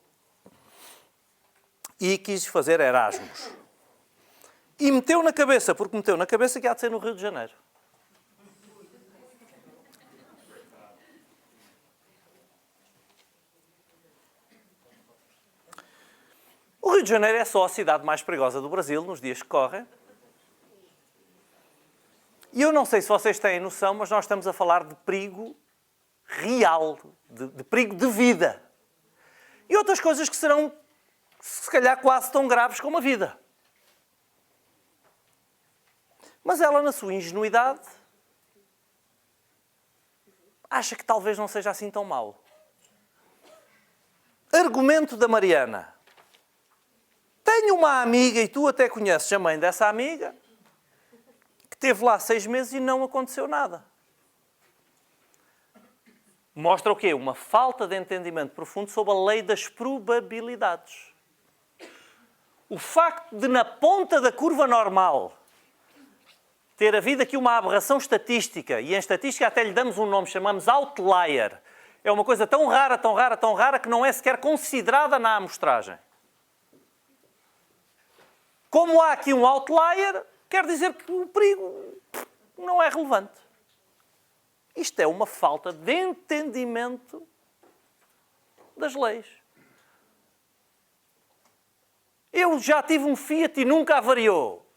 S1: e quis fazer Erasmus. E meteu na cabeça, porque meteu na cabeça que há de ser no Rio de Janeiro. O Rio de Janeiro é só a cidade mais perigosa do Brasil nos dias que correm. E eu não sei se vocês têm noção, mas nós estamos a falar de perigo real, de perigo de vida. E outras coisas que serão, se calhar, quase tão graves como a vida. Mas ela, na sua ingenuidade, acha que talvez não seja assim tão mau. Argumento da Mariana. Tenho uma amiga, e tu até conheces a mãe dessa amiga, que esteve lá 6 meses e não aconteceu nada. Mostra o quê? Uma falta de entendimento profundo sobre a lei das probabilidades. O facto de, na ponta da curva normal, ter havido aqui uma aberração estatística, e em estatística até lhe damos um nome, chamamos outlier. É uma coisa tão rara, tão rara, tão rara, que não é sequer considerada na amostragem. Como há aqui um outlier, quer dizer que o perigo não é relevante. Isto é uma falta de entendimento das leis. Eu já tive um Fiat e nunca avariou.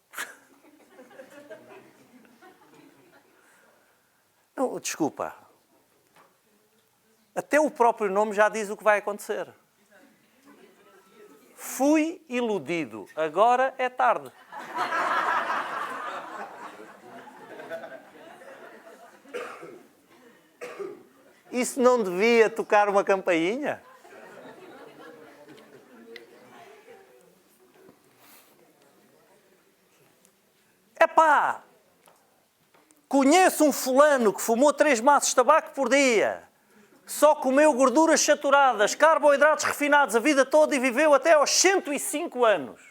S1: Não, desculpa. Até o próprio nome já diz o que vai acontecer. Fui iludido. Agora é tarde. Isso não devia tocar uma campainha? Epá! Conheço um fulano que fumou 3 maços de tabaco por dia. Só comeu gorduras saturadas, carboidratos refinados a vida toda e viveu até aos 105 anos.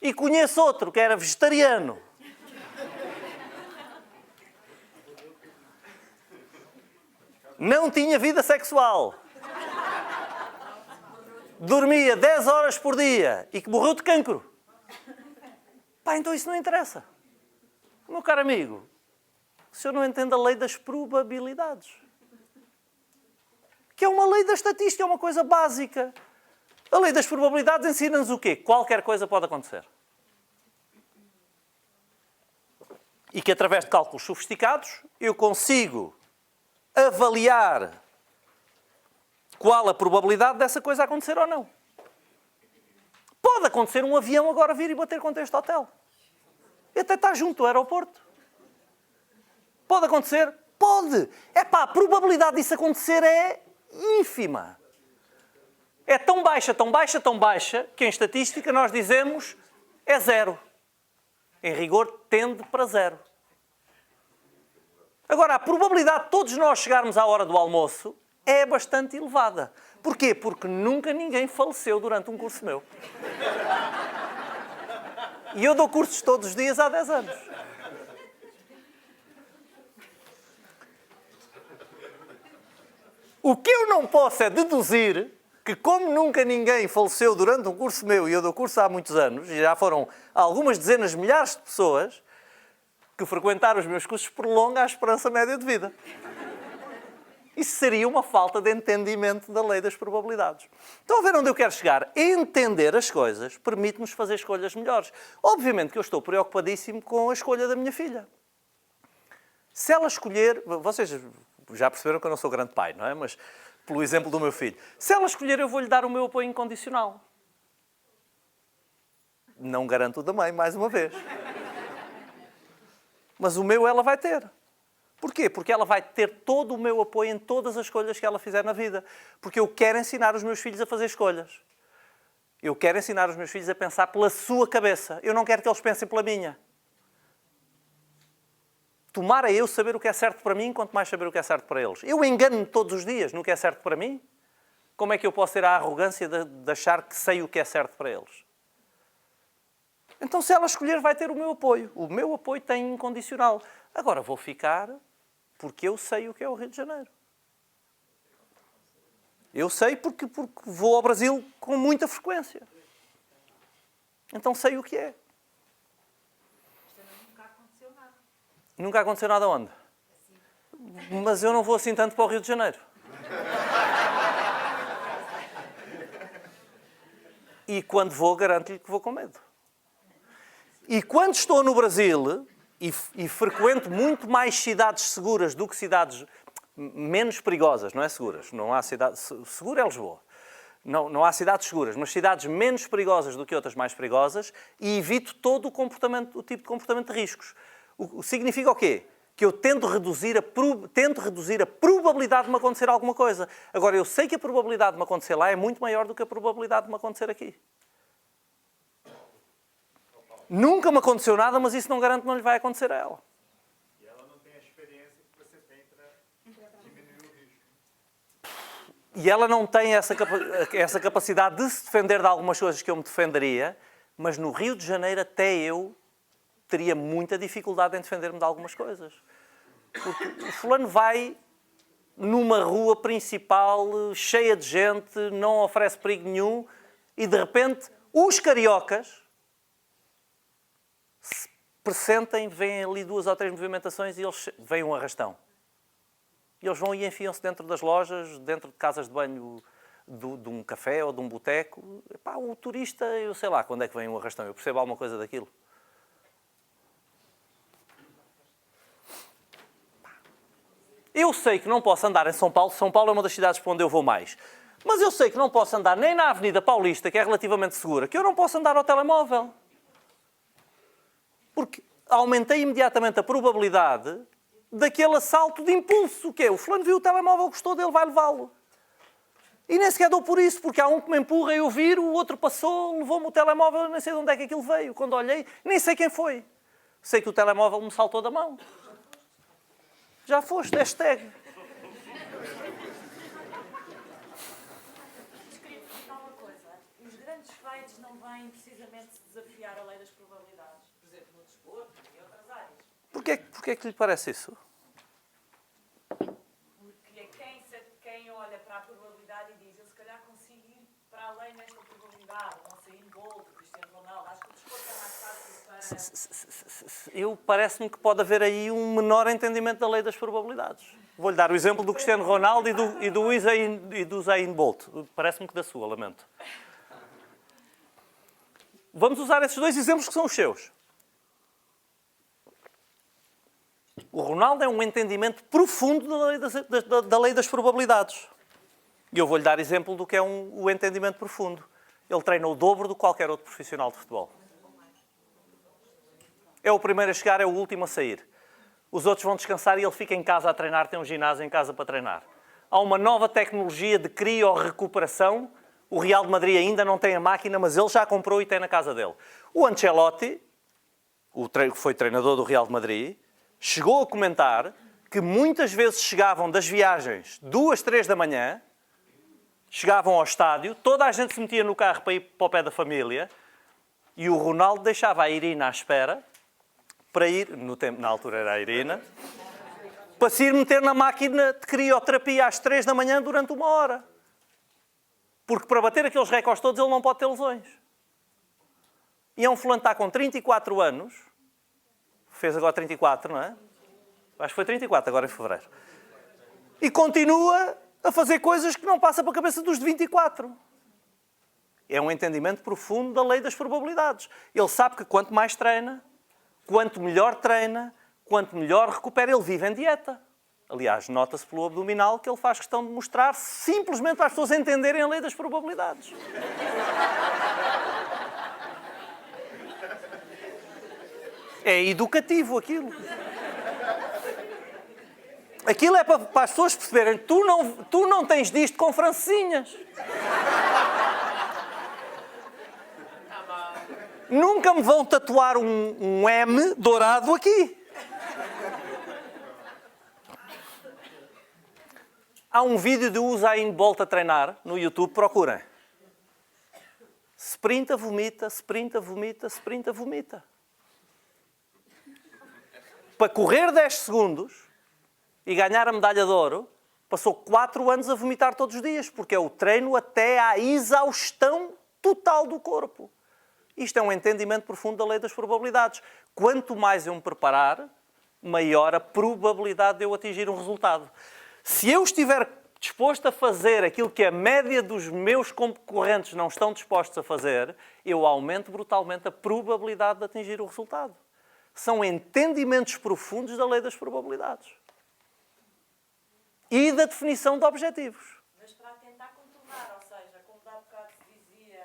S1: E conheço outro que era vegetariano. Não tinha vida sexual. Dormia 10 horas por dia e que morreu de cancro. Pá, então isso não interessa. Meu caro amigo, o senhor não entende a lei das probabilidades. Que é uma lei da estatística, é uma coisa básica. A lei das probabilidades ensina-nos o quê? Qualquer coisa pode acontecer. E que através de cálculos sofisticados eu consigo avaliar qual a probabilidade dessa coisa acontecer ou não. Pode acontecer um avião agora vir e bater contra este hotel. E até está junto ao aeroporto. Pode acontecer? Pode. Epá, a probabilidade disso acontecer é ínfima. É tão baixa, tão baixa, tão baixa, que em estatística nós dizemos é zero. Em rigor, tende para zero. Agora, a probabilidade de todos nós chegarmos à hora do almoço é bastante elevada. Porquê? Porque nunca ninguém faleceu durante um curso meu. E eu dou cursos todos os dias há 10 anos. O que eu não posso é deduzir que, como nunca ninguém faleceu durante um curso meu, e eu dou curso há muitos anos, e já foram algumas dezenas de milhares de pessoas que frequentaram os meus cursos, prolonga a esperança média de vida. Isso seria uma falta de entendimento da lei das probabilidades. Estão a ver onde eu quero chegar? Entender as coisas permite-nos fazer escolhas melhores. Obviamente que eu estou preocupadíssimo com a escolha da minha filha. Se ela escolher... Vocês já perceberam que eu não sou grande pai, não é? Mas, pelo exemplo do meu filho. Se ela escolher, eu vou-lhe dar o meu apoio incondicional. Não garanto o da mãe, mais uma vez. Mas o meu ela vai ter. Porquê? Porque ela vai ter todo o meu apoio em todas as escolhas que ela fizer na vida. Porque eu quero ensinar os meus filhos a fazer escolhas. Eu quero ensinar os meus filhos a pensar pela sua cabeça. Eu não quero que eles pensem pela minha. Tomara eu saber o que é certo para mim, quanto mais saber o que é certo para eles. Eu engano-me todos os dias no que é certo para mim. Como é que eu posso ter a arrogância de achar que sei o que é certo para eles? Então, se ela escolher, vai ter o meu apoio. O meu apoio tem incondicional. Agora, vou ficar porque eu sei o que é o Rio de Janeiro. Eu sei porque vou ao Brasil com muita frequência. Então, sei o que é.
S2: Nunca aconteceu nada.
S1: Nunca aconteceu nada onde? Mas eu não vou assim tanto para o Rio de Janeiro. E quando vou, garanto-lhe que vou com medo. E quando estou no Brasil e frequento muito mais cidades seguras do que cidades menos perigosas, não é seguras, não há cidade... Segura é Lisboa. Não há cidades seguras, mas cidades menos perigosas do que outras mais perigosas, e evito todo o tipo de comportamento de riscos. O significa o quê? Que eu tento reduzir a probabilidade de me acontecer alguma coisa. Agora, eu sei que a probabilidade de me acontecer lá é muito maior do que a probabilidade de me acontecer aqui. Nunca me aconteceu nada, mas isso não garante que não lhe vai acontecer a ela.
S3: E ela não tem a experiência que você tem para diminuir o risco.
S1: E ela não tem essa capacidade de se defender de algumas coisas que eu me defenderia, mas no Rio de Janeiro até eu teria muita dificuldade em defender-me de algumas coisas. Porque o fulano vai numa rua principal, cheia de gente, não oferece perigo nenhum, e de repente os cariocas se pressentem, veem ali 2 ou 3 movimentações e eles veem um arrastão. E eles vão e enfiam-se dentro das lojas, dentro de casas de banho de um café ou de um boteco. Epá, o turista, eu sei lá quando é que vem um arrastão, eu percebo alguma coisa daquilo. Eu sei que não posso andar em São Paulo. São Paulo é uma das cidades para onde eu vou mais. Mas eu sei que não posso andar nem na Avenida Paulista, que é relativamente segura, que eu não posso andar ao telemóvel. Porque aumentei imediatamente a probabilidade daquele assalto de impulso, que é o fulano viu o telemóvel, gostou dele, vai levá-lo. E nem sequer dou por isso, porque há um que me empurra, eu viro, o outro passou, levou-me o telemóvel, nem sei de onde é que aquilo veio. Quando olhei, nem sei quem foi. Sei que o telemóvel me saltou da mão. Já foste, hashtag.
S2: Mas queria perguntar uma coisa. Os grandes trades não vêm precisamente desafiar a lei das probabilidades? Por exemplo, no desporto e em outras áreas.
S1: Porquê que lhe parece isso?
S2: Porque quem olha para a probabilidade e diz eu se calhar consigo ir para além nesta probabilidade, não Usain Bolt, Cristiano Ronaldo, acho que o desporto é mais fácil para...
S1: Parece-me que pode haver aí um menor entendimento da lei das probabilidades. Vou-lhe dar o exemplo do Cristiano Ronaldo e do Usain Bolt. Parece-me que da sua, lamento. Vamos usar esses dois exemplos que são os seus. O Ronaldo é um entendimento profundo da lei das probabilidades. E eu vou-lhe dar exemplo do que é o entendimento profundo. Ele treina o dobro do que qualquer outro profissional de futebol. É o primeiro a chegar, é o último a sair. Os outros vão descansar e ele fica em casa a treinar, tem um ginásio em casa para treinar. Há uma nova tecnologia de crio-recuperação. O Real de Madrid ainda não tem a máquina, mas ele já comprou e tem na casa dele. O Ancelotti, que foi treinador do Real de Madrid, chegou a comentar que muitas vezes chegavam das viagens 2, 3 da manhã, chegavam ao estádio, toda a gente se metia no carro para ir para o pé da família e o Ronaldo deixava a Irina à espera para ir, na altura era a Irina, para se ir meter na máquina de crioterapia às 3 da manhã durante 1 hora. Porque para bater aqueles recordes todos ele não pode ter lesões. E é um fulano que está com 34 anos, fez agora 34, não é? Acho que foi 34 agora em fevereiro. E continua a fazer coisas que não passa para a cabeça dos de 24. É um entendimento profundo da lei das probabilidades. Ele sabe que quanto mais treina, quanto melhor treina, quanto melhor recupera, ele vive em dieta. Aliás, nota-se pelo abdominal que ele faz questão de mostrar simplesmente para as pessoas entenderem a lei das probabilidades. É educativo aquilo. Aquilo é para as pessoas perceberem, tu não tens disto com francesinhas. Nunca me vão tatuar um M dourado aqui. Há um vídeo de Usain Bolt a treinar no YouTube, procurem. Sprinta, vomita, sprinta, vomita, sprinta, vomita. Para correr 10 segundos e ganhar a medalha de ouro, passou 4 anos a vomitar todos os dias, porque é o treino até à exaustão total do corpo. Isto é um entendimento profundo da lei das probabilidades. Quanto mais eu me preparar, maior a probabilidade de eu atingir um resultado. Se eu estiver disposto a fazer aquilo que a média dos meus concorrentes não estão dispostos a fazer, eu aumento brutalmente a probabilidade de atingir o resultado. São entendimentos profundos da lei das probabilidades. E da definição de objetivos.
S2: Mas para tentar contornar, ou seja, como há bocado se dizia,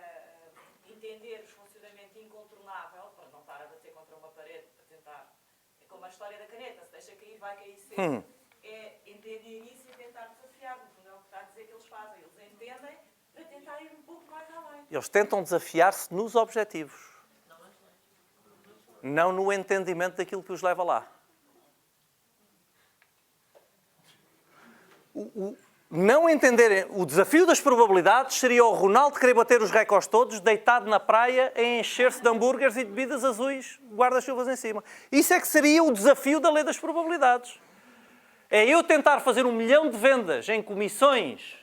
S2: entender o funcionamento incontornável, para não estar a bater contra uma parede, para tentar... É como a história da caneta, se deixa cair, vai cair sempre. É entender isso e tentar desafiar, não é o que está a dizer que eles fazem. Eles entendem para tentar ir um pouco mais além.
S1: Eles tentam desafiar-se nos objetivos. Não no entendimento daquilo que os leva lá. Não entenderem o desafio das probabilidades seria o Ronaldo querer bater os recordes todos, deitado na praia, a encher-se de hambúrgueres e de bebidas azuis, guarda-chuvas em cima. Isso é que seria o desafio da lei das probabilidades. É eu tentar fazer 1 milhão de vendas em comissões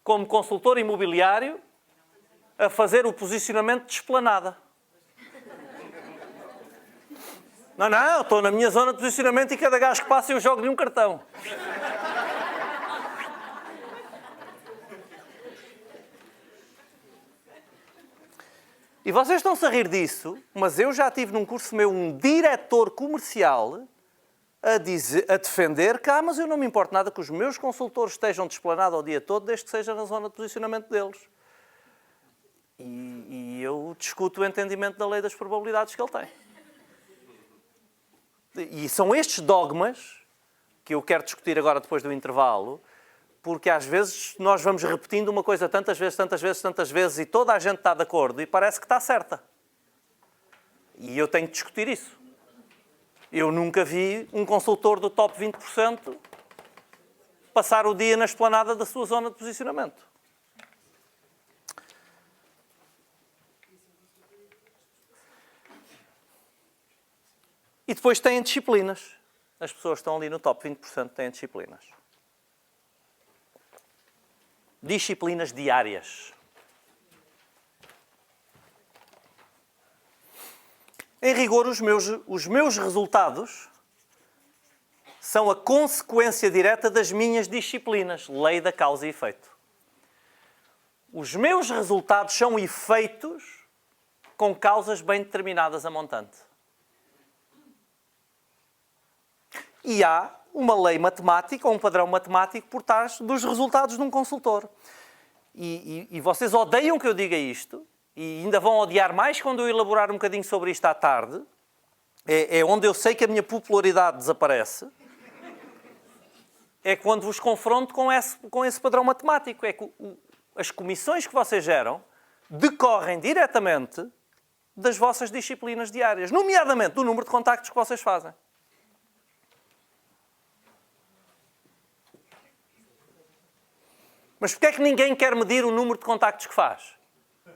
S1: como consultor imobiliário a fazer o posicionamento de esplanada. Não, estou na minha zona de posicionamento e cada gajo que passa eu jogo-lhe um cartão. E vocês estão-se a rir disso, mas eu já tive num curso meu um diretor comercial a defender que, mas eu não me importo nada que os meus consultores estejam de esplanada o dia todo, desde que seja na zona de posicionamento deles. E eu discuto o entendimento da lei das probabilidades que ele tem. E são estes dogmas que eu quero discutir agora depois do intervalo, porque às vezes nós vamos repetindo uma coisa tantas vezes e toda a gente está de acordo e parece que está certa. E eu tenho que discutir isso. Eu nunca vi um consultor do top 20% passar o dia na esplanada da sua zona de posicionamento. E depois têm disciplinas. As pessoas que estão ali no top 20% têm disciplinas. Disciplinas diárias. Em rigor, os meus resultados são a consequência direta das minhas disciplinas. Lei da causa e efeito. Os meus resultados são efeitos com causas bem determinadas a montante. E há uma lei matemática, ou um padrão matemático por trás dos resultados de um consultor. E vocês odeiam que eu diga isto, e ainda vão odiar mais quando eu elaborar um bocadinho sobre isto à tarde. É onde eu sei que a minha popularidade desaparece. É quando vos confronto com esse padrão matemático. É que as comissões que vocês geram decorrem diretamente das vossas disciplinas diárias, nomeadamente do número de contactos que vocês fazem. Mas porquê é que ninguém quer medir o número de contactos que faz?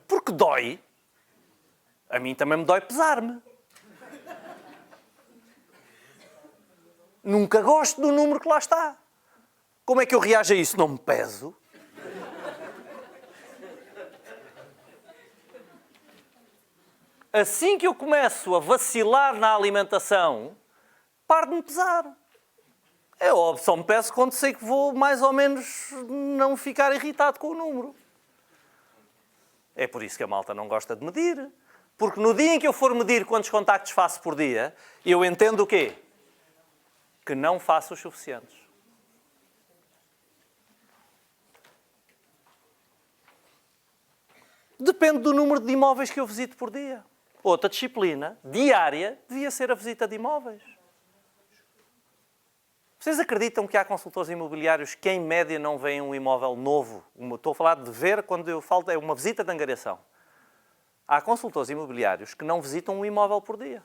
S1: Porque dói. A mim também me dói pesar-me. Nunca gosto do número que lá está. Como é que eu reajo a isso? Não me peso. Assim que eu começo a vacilar na alimentação, paro de me pesar. É óbvio, só me peço quando sei que vou mais ou menos não ficar irritado com o número. É por isso que a malta não gosta de medir. Porque no dia em que eu for medir quantos contactos faço por dia, eu entendo o quê? Que não faço os suficientes. Depende do número de imóveis que eu visito por dia. Outra disciplina diária devia ser a visita de imóveis. Vocês acreditam que há consultores imobiliários que, em média, não veem um imóvel novo? Estou a falar de ver quando eu falo, é uma visita de angariação. Há consultores imobiliários que não visitam um imóvel por dia.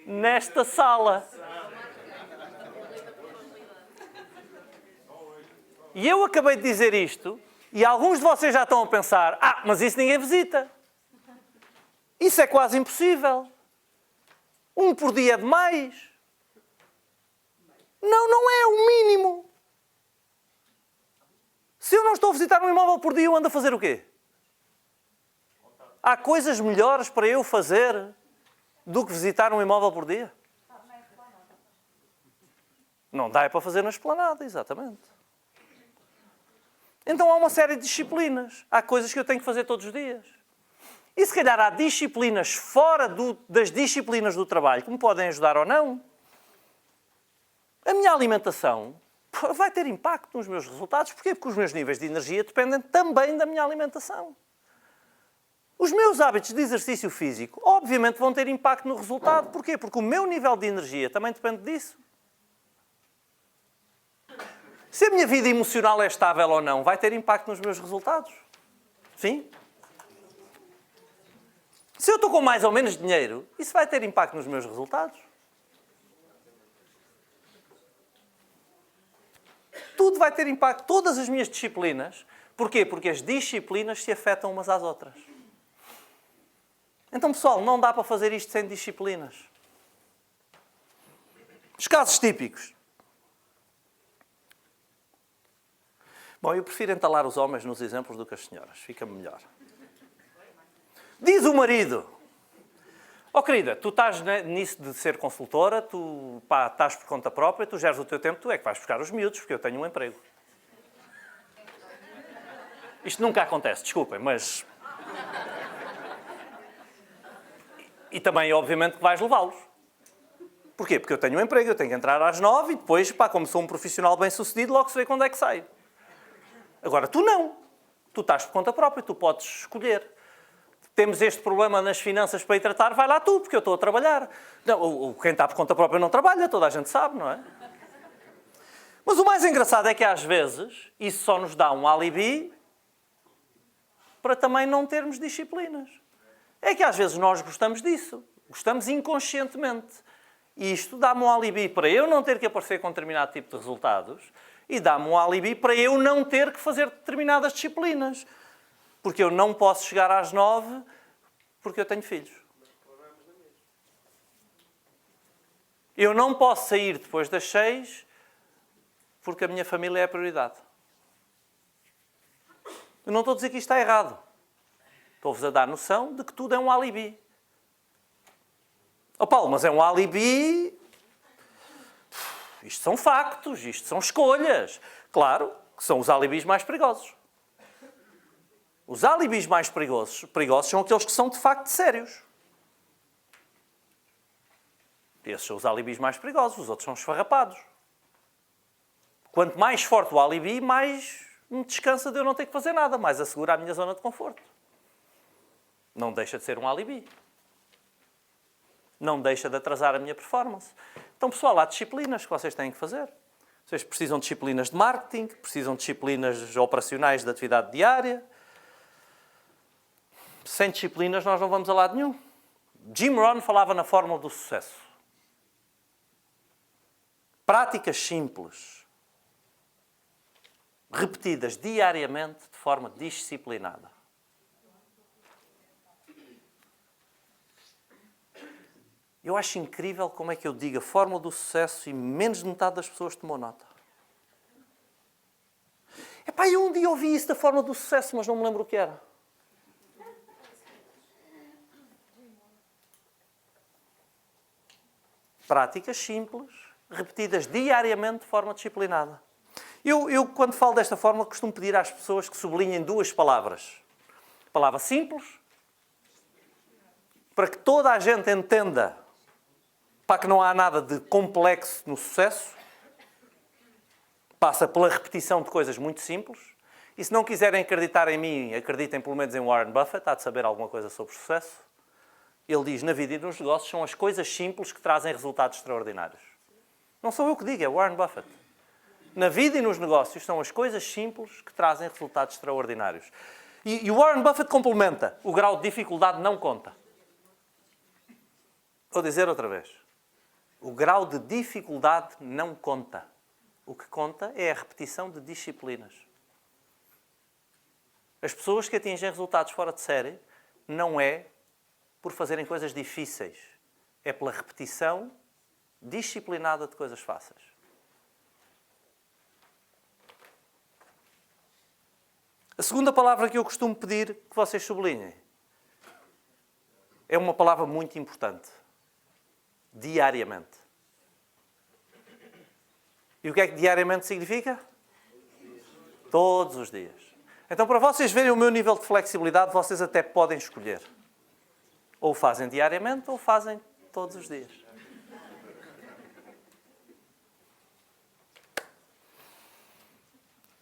S1: Nesta sala. E eu acabei de dizer isto, e alguns de vocês já estão a pensar, mas isso ninguém visita. Isso é quase impossível. Um por dia é demais. Não é o mínimo. Se eu não estou a visitar um imóvel por dia, eu ando a fazer o quê? Há coisas melhores para eu fazer do que visitar um imóvel por dia? Não dá para fazer na esplanada, exatamente. Então há uma série de disciplinas. Há coisas que eu tenho que fazer todos os dias. E se calhar há disciplinas fora das disciplinas do trabalho que me podem ajudar ou não. A minha alimentação vai ter impacto nos meus resultados. Porquê? Porque os meus níveis de energia dependem também da minha alimentação. Os meus hábitos de exercício físico, obviamente, vão ter impacto no resultado. Porquê? Porque o meu nível de energia também depende disso. Se a minha vida emocional é estável ou não, vai ter impacto nos meus resultados. Sim? Se eu estou com mais ou menos dinheiro, isso vai ter impacto nos meus resultados. Tudo vai ter impacto, todas as minhas disciplinas. Porquê? Porque as disciplinas se afetam umas às outras. Então, pessoal, não dá para fazer isto sem disciplinas. Os casos típicos. Bom, eu prefiro entalar os homens nos exemplos do que as senhoras. Fica-me melhor. Diz o marido. Querida, tu estás nisso de ser consultora, tu estás por conta própria, tu geres o teu tempo, tu é que vais buscar os miúdos, porque eu tenho um emprego. Isto nunca acontece, desculpem, mas... E também, obviamente, que vais levá-los. Porquê? Porque eu tenho um emprego, eu tenho que entrar às 9 e depois, como sou um profissional bem-sucedido, logo se vê quando é que saio. Agora, tu não. Tu estás por conta própria, tu podes escolher. Temos este problema nas finanças para ir tratar, vai lá tu, porque eu estou a trabalhar. Não, quem está por conta própria não trabalha, toda a gente sabe, não é? Mas o mais engraçado é que, às vezes, isso só nos dá um alibi para também não termos disciplinas. É que, às vezes, nós gostamos disso. Gostamos inconscientemente. E isto dá-me um alibi para eu não ter que aparecer com determinado tipo de resultados e dá-me um alibi para eu não ter que fazer determinadas disciplinas. Porque eu não posso chegar às 9 porque eu tenho filhos. Eu não posso sair depois das 6 porque a minha família é a prioridade. Eu não estou a dizer que isto está errado. Estou-vos a dar noção de que tudo é um alibi. Oh Paulo, mas é um alibi... Isto são factos, isto são escolhas. Claro que são os alibis mais perigosos. Os alibis mais perigosos são aqueles que são de facto sérios. Esses são os alibis mais perigosos, os outros são esfarrapados. Quanto mais forte o alibi, mais me descansa de eu não ter que fazer nada, mais assegura a minha zona de conforto. Não deixa de ser um alibi. Não deixa de atrasar a minha performance. Então, pessoal, há disciplinas que vocês têm que fazer. Vocês precisam de disciplinas de marketing, precisam de disciplinas operacionais de atividade diária. Sem disciplinas nós não vamos a lado nenhum. Jim Rohn falava na fórmula do sucesso. Práticas simples, repetidas diariamente de forma disciplinada. Eu acho incrível como é que eu digo a fórmula do sucesso e menos de metade das pessoas tomou nota. Epá, eu um dia ouvi isso da fórmula do sucesso, mas não me lembro o que era. Práticas simples, repetidas diariamente de forma disciplinada. Eu, quando falo desta fórmula, costumo pedir às pessoas que sublinhem 2 palavras. Palavra simples, para que toda a gente entenda para que não há nada de complexo no sucesso. Passa pela repetição de coisas muito simples. E se não quiserem acreditar em mim, acreditem pelo menos em Warren Buffett, há de saber alguma coisa sobre sucesso. Ele diz, na vida e nos negócios, são as coisas simples que trazem resultados extraordinários. Não sou eu que digo, é Warren Buffett. Na vida e nos negócios, são as coisas simples que trazem resultados extraordinários. E o Warren Buffett complementa, o grau de dificuldade não conta. Vou dizer outra vez. O grau de dificuldade não conta. O que conta é a repetição de disciplinas. As pessoas que atingem resultados fora de série não é por fazerem coisas difíceis. É pela repetição disciplinada de coisas fáceis. A segunda palavra que eu costumo pedir que vocês sublinhem é uma palavra muito importante. Diariamente. E o que é que diariamente significa? Todos os dias. Então, para vocês verem o meu nível de flexibilidade, vocês até podem escolher. Ou fazem diariamente, ou fazem todos os dias.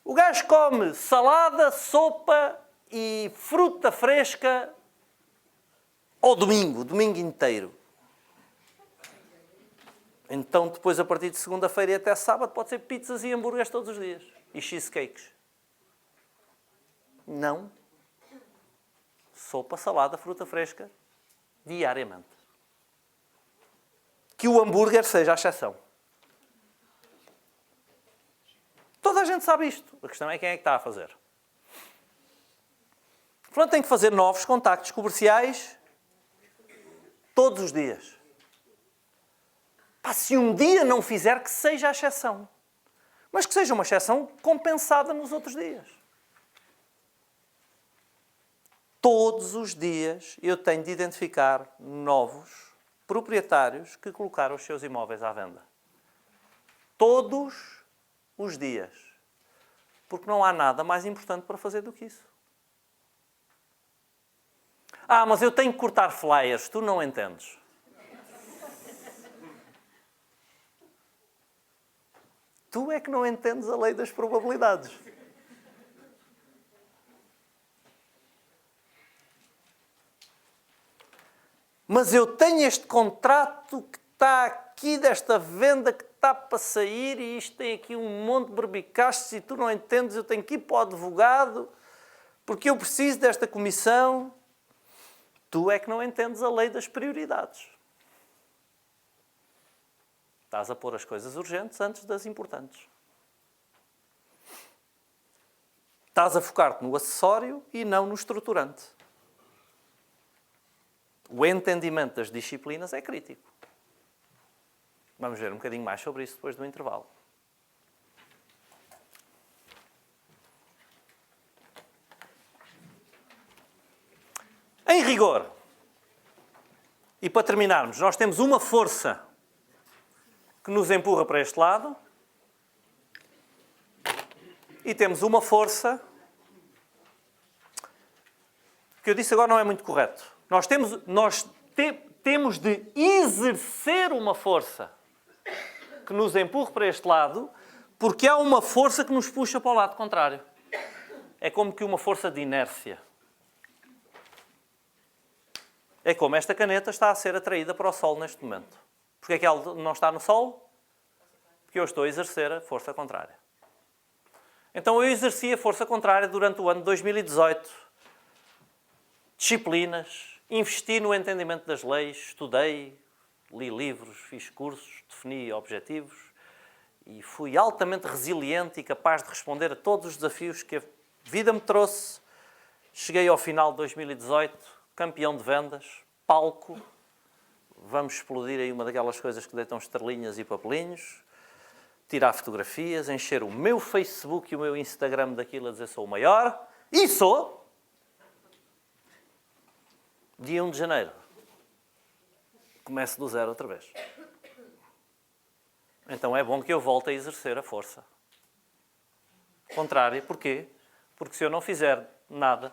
S1: O gajo come salada, sopa e fruta fresca ao domingo, o domingo inteiro. Então, depois, a partir de segunda-feira e até sábado, pode ser pizzas e hambúrgueres todos os dias. E cheesecakes. Não. Sopa, salada, fruta fresca, diariamente. Que o hambúrguer seja a exceção. Toda a gente sabe isto. A questão é quem é que está a fazer. Portanto, tem que fazer novos contactos comerciais todos os dias. Se um dia não fizer, que seja a exceção. Mas que seja uma exceção compensada nos outros dias. Todos os dias eu tenho de identificar novos proprietários que colocaram os seus imóveis à venda. Todos os dias. Porque não há nada mais importante para fazer do que isso. Mas eu tenho que cortar flyers. Tu não entendes. Tu é que não entendes a lei das probabilidades. Mas eu tenho este contrato que está aqui, desta venda que está para sair, e isto tem aqui um monte de berbicastos, e tu não entendes, eu tenho que ir para o advogado, porque eu preciso desta comissão. Tu é que não entendes a lei das prioridades. Estás a pôr as coisas urgentes antes das importantes. Estás a focar-te no acessório e não no estruturante. O entendimento das disciplinas é crítico. Vamos ver um bocadinho mais sobre isso depois do intervalo. Em rigor, e para terminarmos, nós temos uma força que nos empurra para este lado e temos uma força que eu disse agora não é muito correto. Nós temos de exercer uma força que nos empurre para este lado, porque há uma força que nos puxa para o lado contrário. É como que uma força de inércia. É como esta caneta está a ser atraída para o Sol neste momento. Porquê é que ela não está no Sol? Porque eu estou a exercer a força contrária. Então eu exerci a força contrária durante o ano de 2018. Disciplinas, investi no entendimento das leis, estudei, li livros, fiz cursos, defini objetivos e fui altamente resiliente e capaz de responder a todos os desafios que a vida me trouxe. Cheguei ao final de 2018, campeão de vendas, palco. Vamos explodir aí uma daquelas coisas que deitam estrelinhas e papelinhos, tirar fotografias, encher o meu Facebook e o meu Instagram daquilo a dizer sou o maior. E sou! Dia 1 de janeiro. Começo do zero outra vez. Então é bom que eu volte a exercer a força contrária. Porquê? Porque se eu não fizer nada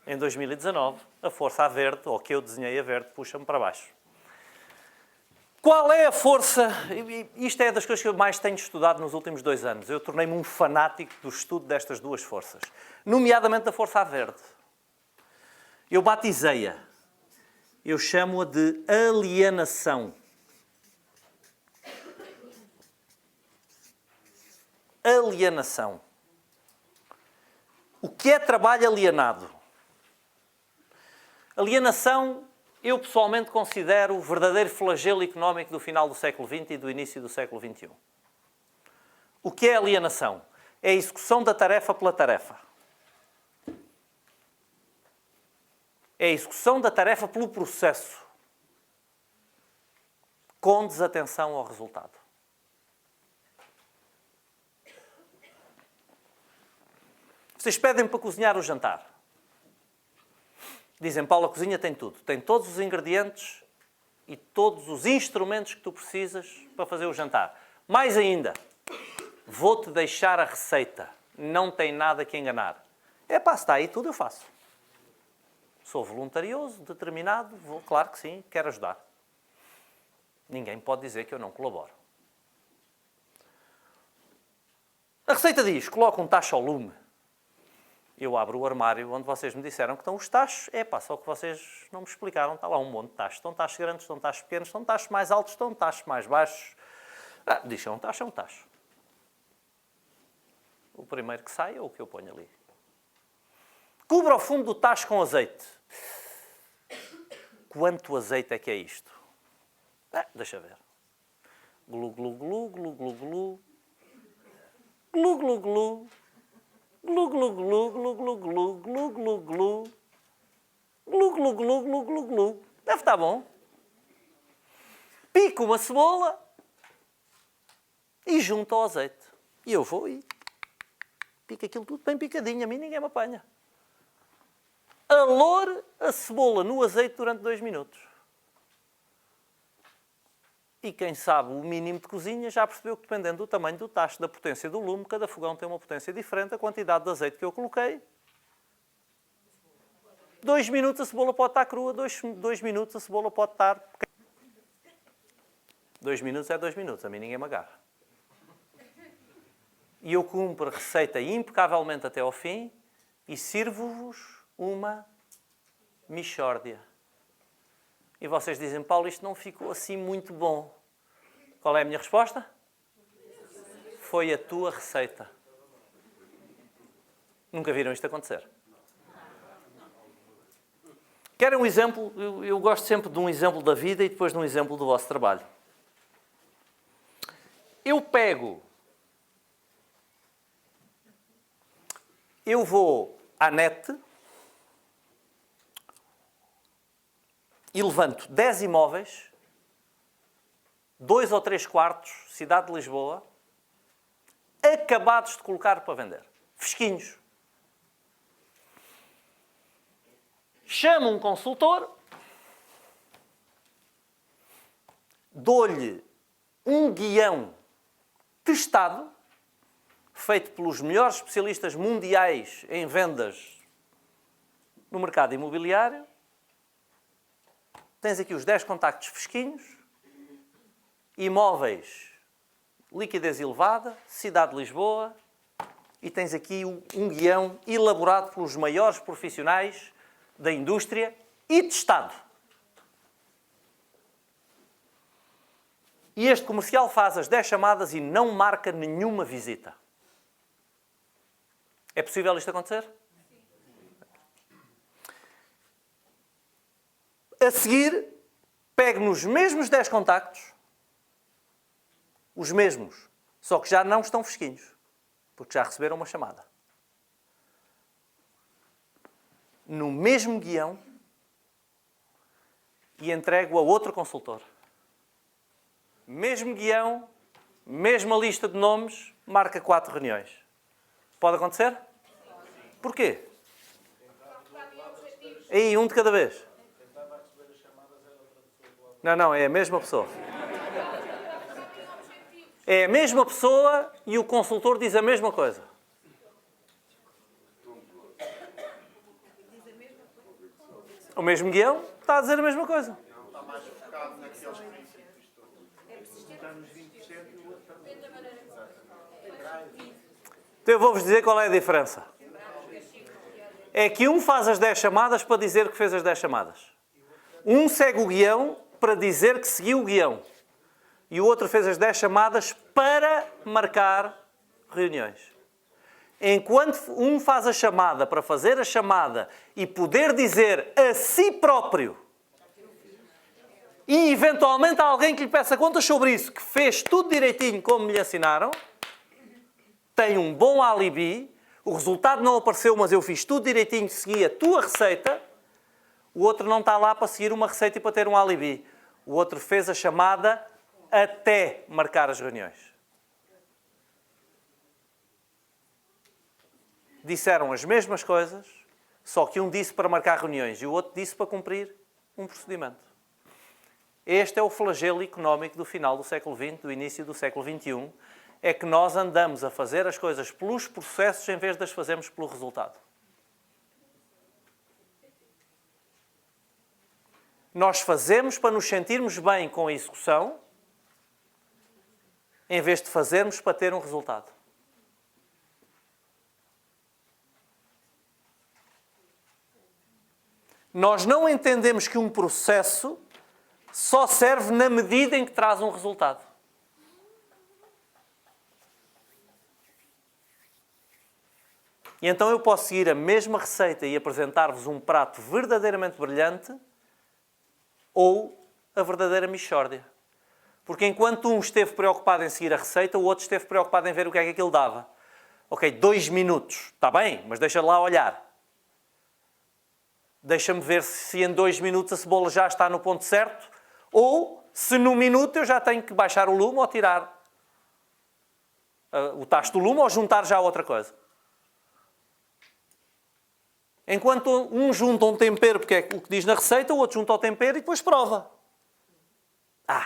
S1: em 2019, a força a verde, ou que eu desenhei a verde, puxa-me para baixo. Qual é a força? Isto é das coisas que eu mais tenho estudado nos últimos 2 anos. Eu tornei-me um fanático do estudo destas duas forças, nomeadamente da força a verde. Eu batizei-a. Eu chamo-a de alienação. Alienação. O que é trabalho alienado? Alienação, eu pessoalmente considero o verdadeiro flagelo económico do final do século XX e do início do século XXI. O que é alienação? É a execução da tarefa pela tarefa. É a execução da tarefa pelo processo, com desatenção ao resultado. Vocês pedem-me para cozinhar o jantar. Dizem, Paulo, a cozinha tem tudo. Tem todos os ingredientes e todos os instrumentos que tu precisas para fazer o jantar. Mais ainda, vou-te deixar a receita. Não tem nada que enganar. Epá, se está aí tudo, eu faço. Sou voluntarioso, determinado, vou, claro que sim, quero ajudar. Ninguém pode dizer que eu não colaboro. A receita diz, coloca um tacho ao lume. Eu abro o armário onde vocês me disseram que estão os tachos. Só que vocês não me explicaram. Está lá um monte de tachos. Estão tachos grandes, estão tachos pequenos, estão tachos mais altos, estão tachos mais baixos. Diz, é um tacho, é um tacho. O primeiro que sai é o que eu ponho ali. Cubra o fundo do tacho com azeite. Quanto azeite é que é isto? Deixa ver. Glu, glu, glu, glu, glu, glu. Glu, glu, glu. Glu, glu, glu, glu, glu, glu, glu, glu, glu. Glu, glu, glu, glu, glu, glu. Deve estar bom. Pico uma cebola e junto ao azeite. E eu vou e pico aquilo tudo bem picadinho. A mim ninguém me apanha. Aloure a cebola no azeite durante 2 minutos. E quem sabe o mínimo de cozinha já percebeu que, dependendo do tamanho do tacho, da potência do lume, cada fogão tem uma potência diferente. A quantidade de azeite que eu coloquei. 2 minutos a cebola pode estar crua, 2 minutos a cebola pode estar... 2 minutos é 2 minutos, a mim ninguém me agarra. E eu cumpro a receita impecavelmente até ao fim e sirvo-vos uma mixórdia. E vocês dizem, Paulo, isto não ficou assim muito bom. Qual é a minha resposta? Foi a tua receita. Nunca viram isto acontecer? Querem um exemplo? Eu gosto sempre de um exemplo da vida e depois de um exemplo do vosso trabalho. Eu pego eu vou à net e levanto 10 imóveis, 2 ou 3 quartos, cidade de Lisboa, acabados de colocar para vender. Fresquinhos. Chamo um consultor, dou-lhe um guião testado, feito pelos melhores especialistas mundiais em vendas no mercado imobiliário. Tens aqui os 10 contactos fresquinhos, imóveis, liquidez elevada, cidade de Lisboa, e tens aqui um guião elaborado pelos maiores profissionais da indústria e testado. E este comercial faz as 10 chamadas e não marca nenhuma visita. É possível isto acontecer? A seguir, pego nos mesmos 10 contactos, os mesmos, só que já não estão fresquinhos, porque já receberam uma chamada. No mesmo guião, e entrego a outro consultor. Mesmo guião, mesma lista de nomes, marca 4 reuniões. Pode acontecer? Porquê? Aí, um de cada vez. Não, é a mesma pessoa. É a mesma pessoa e o consultor diz a mesma coisa. O mesmo guião está a dizer a mesma coisa.
S3: Está mais focado naqueles princípios todos. Está nos 20% e o outro está nos 20%.
S1: Então eu vou-vos dizer qual é a diferença. É que um faz as 10 chamadas para dizer que fez as 10 chamadas. Um segue o guião para dizer que seguiu o guião. E o outro fez as 10 chamadas para marcar reuniões. Enquanto um faz a chamada para fazer a chamada e poder dizer a si próprio, e eventualmente há alguém que lhe peça contas sobre isso, que fez tudo direitinho como me ensinaram, tem um bom alibi, o resultado não apareceu, mas eu fiz tudo direitinho, segui a tua receita, o outro não está lá para seguir uma receita e para ter um alibi. O outro fez a chamada até marcar as reuniões. Disseram as mesmas coisas, só que um disse para marcar reuniões e o outro disse para cumprir um procedimento. Este é o flagelo económico do final do século XX, do início do século XXI, é que nós andamos a fazer as coisas pelos processos em vez de as fazermos pelo resultado. Nós fazemos para nos sentirmos bem com a execução, em vez de fazermos para ter um resultado. Nós não entendemos que um processo só serve na medida em que traz um resultado. E então eu posso seguir a mesma receita e apresentar-vos um prato verdadeiramente brilhante ou a verdadeira mixórdia. Porque enquanto um esteve preocupado em seguir a receita, o outro esteve preocupado em ver o que é que aquilo dava. Ok, 2 minutos, está bem, mas deixa lá olhar. Deixa-me ver se em 2 minutos a cebola já está no ponto certo ou se num minuto eu já tenho que baixar o lume ou tirar o tacho do lume ou juntar já outra coisa. Enquanto um junta um tempero, porque é o que diz na receita, o outro junta o tempero e depois prova.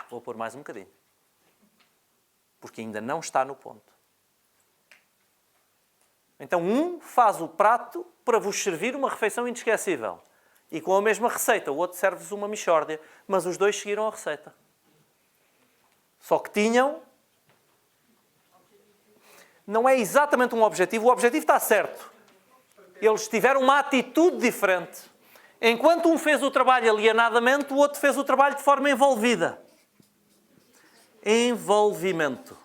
S1: Vou pôr mais um bocadinho. Porque ainda não está no ponto. Então um faz o prato para vos servir uma refeição inesquecível. E com a mesma receita, o outro serve-vos uma mixórdia. Mas os dois seguiram a receita. Só que tinham... Não é exatamente um objetivo. O objetivo está certo. Eles tiveram uma atitude diferente. Enquanto um fez o trabalho alienadamente, o outro fez o trabalho de forma envolvida. Envolvimento.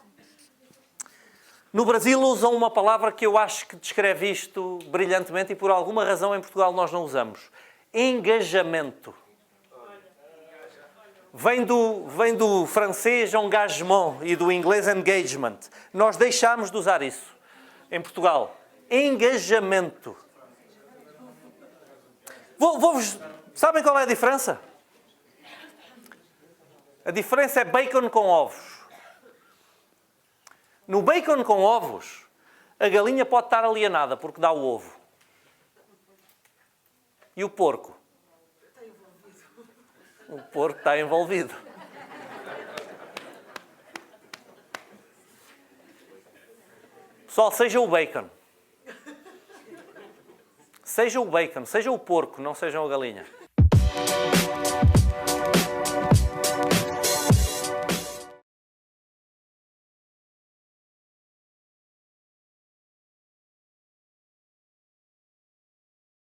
S1: No Brasil usam uma palavra que eu acho que descreve isto brilhantemente e por alguma razão em Portugal nós não usamos. Engajamento. Vem do francês engagement e do inglês engagement. Nós deixámos de usar isso em Portugal. engajamento. Sabem qual é a diferença? A diferença é bacon com ovos. No bacon com ovos, a galinha pode estar alienada porque dá o ovo. E o porco? O porco está envolvido. Pessoal, seja o bacon. Seja o bacon, seja o porco, não sejam a galinha.